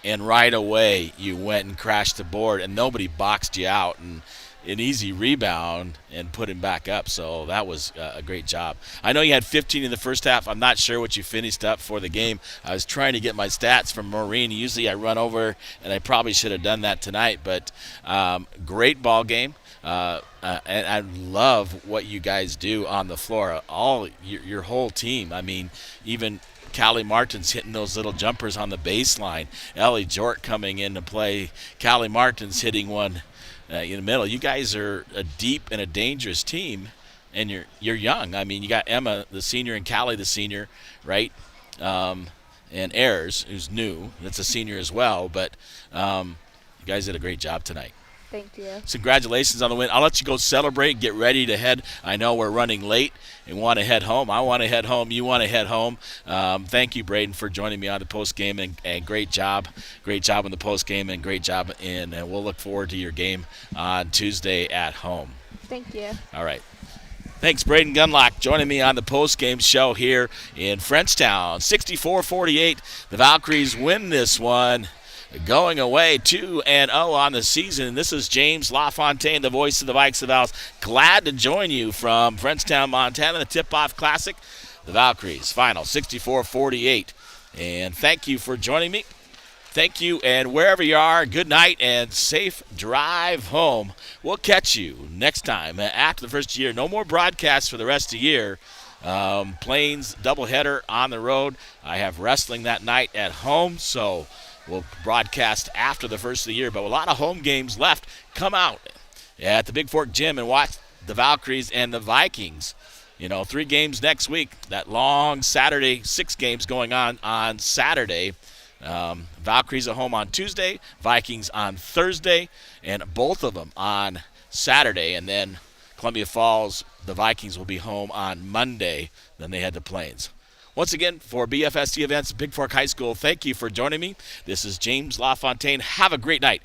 [SPEAKER 3] and right away you went and crashed the board, and nobody boxed you out, and an easy rebound and put him back up. So that was a great job. I know you had 15 in the first half. I'm not sure what you finished up for the game. I was trying to get my stats from Maureen. Usually I run over, and I probably should have done that tonight. But great ball game. And I love what you guys do on the floor. Your whole team. I mean, even Callie Martin's hitting those little jumpers on the baseline. Ellie Jort coming in to play. Callie Martin's hitting one in the middle. You guys are a deep and a dangerous team, and you're young. I mean, you got Emma, the senior, and Callie, the senior, right? And Ayers, who's new, that's a senior as well. But you guys did a great job tonight.
[SPEAKER 5] Thank you.
[SPEAKER 3] So congratulations on the win. I'll let you go celebrate, get ready to head. I know we're running late and want to head home. I want to head home. You want to head home. Thank you, Braden, for joining me on the post game, and great job. Great job in the post game, and great job and we'll look forward to your game on Tuesday at home.
[SPEAKER 5] Thank you.
[SPEAKER 3] All right. Thanks, Braden Gunlock, joining me on the post-game show here in Frenchtown. 64-48. The Valkyries win this one, going away 2-0 on the season. This is James LaFontaine, the voice of the Vikes of Vals. Glad to join you from Frenchtown, Montana, the Tip-Off Classic. The Valkyries final 64-48. And thank you for joining me. Thank you, and wherever you are, good night and safe drive home. We'll catch you next time after the first year. No more broadcasts for the rest of the year. Plains doubleheader on the road. I have wrestling that night at home, so we'll broadcast after the first of the year. But a lot of home games left. Come out at the Bigfork Gym and watch the Valkyries and the Vikings 3 games next week. That long Saturday, 6 games going on Saturday. Valkyries at home on Tuesday, Vikings on Thursday, and both of them on Saturday. And then Columbia Falls, the Vikings will be home on Monday. Then they head to Plains. Once again, for BFST Events, Bigfork High School, thank you for joining me. This is James LaFontaine. Have a great night.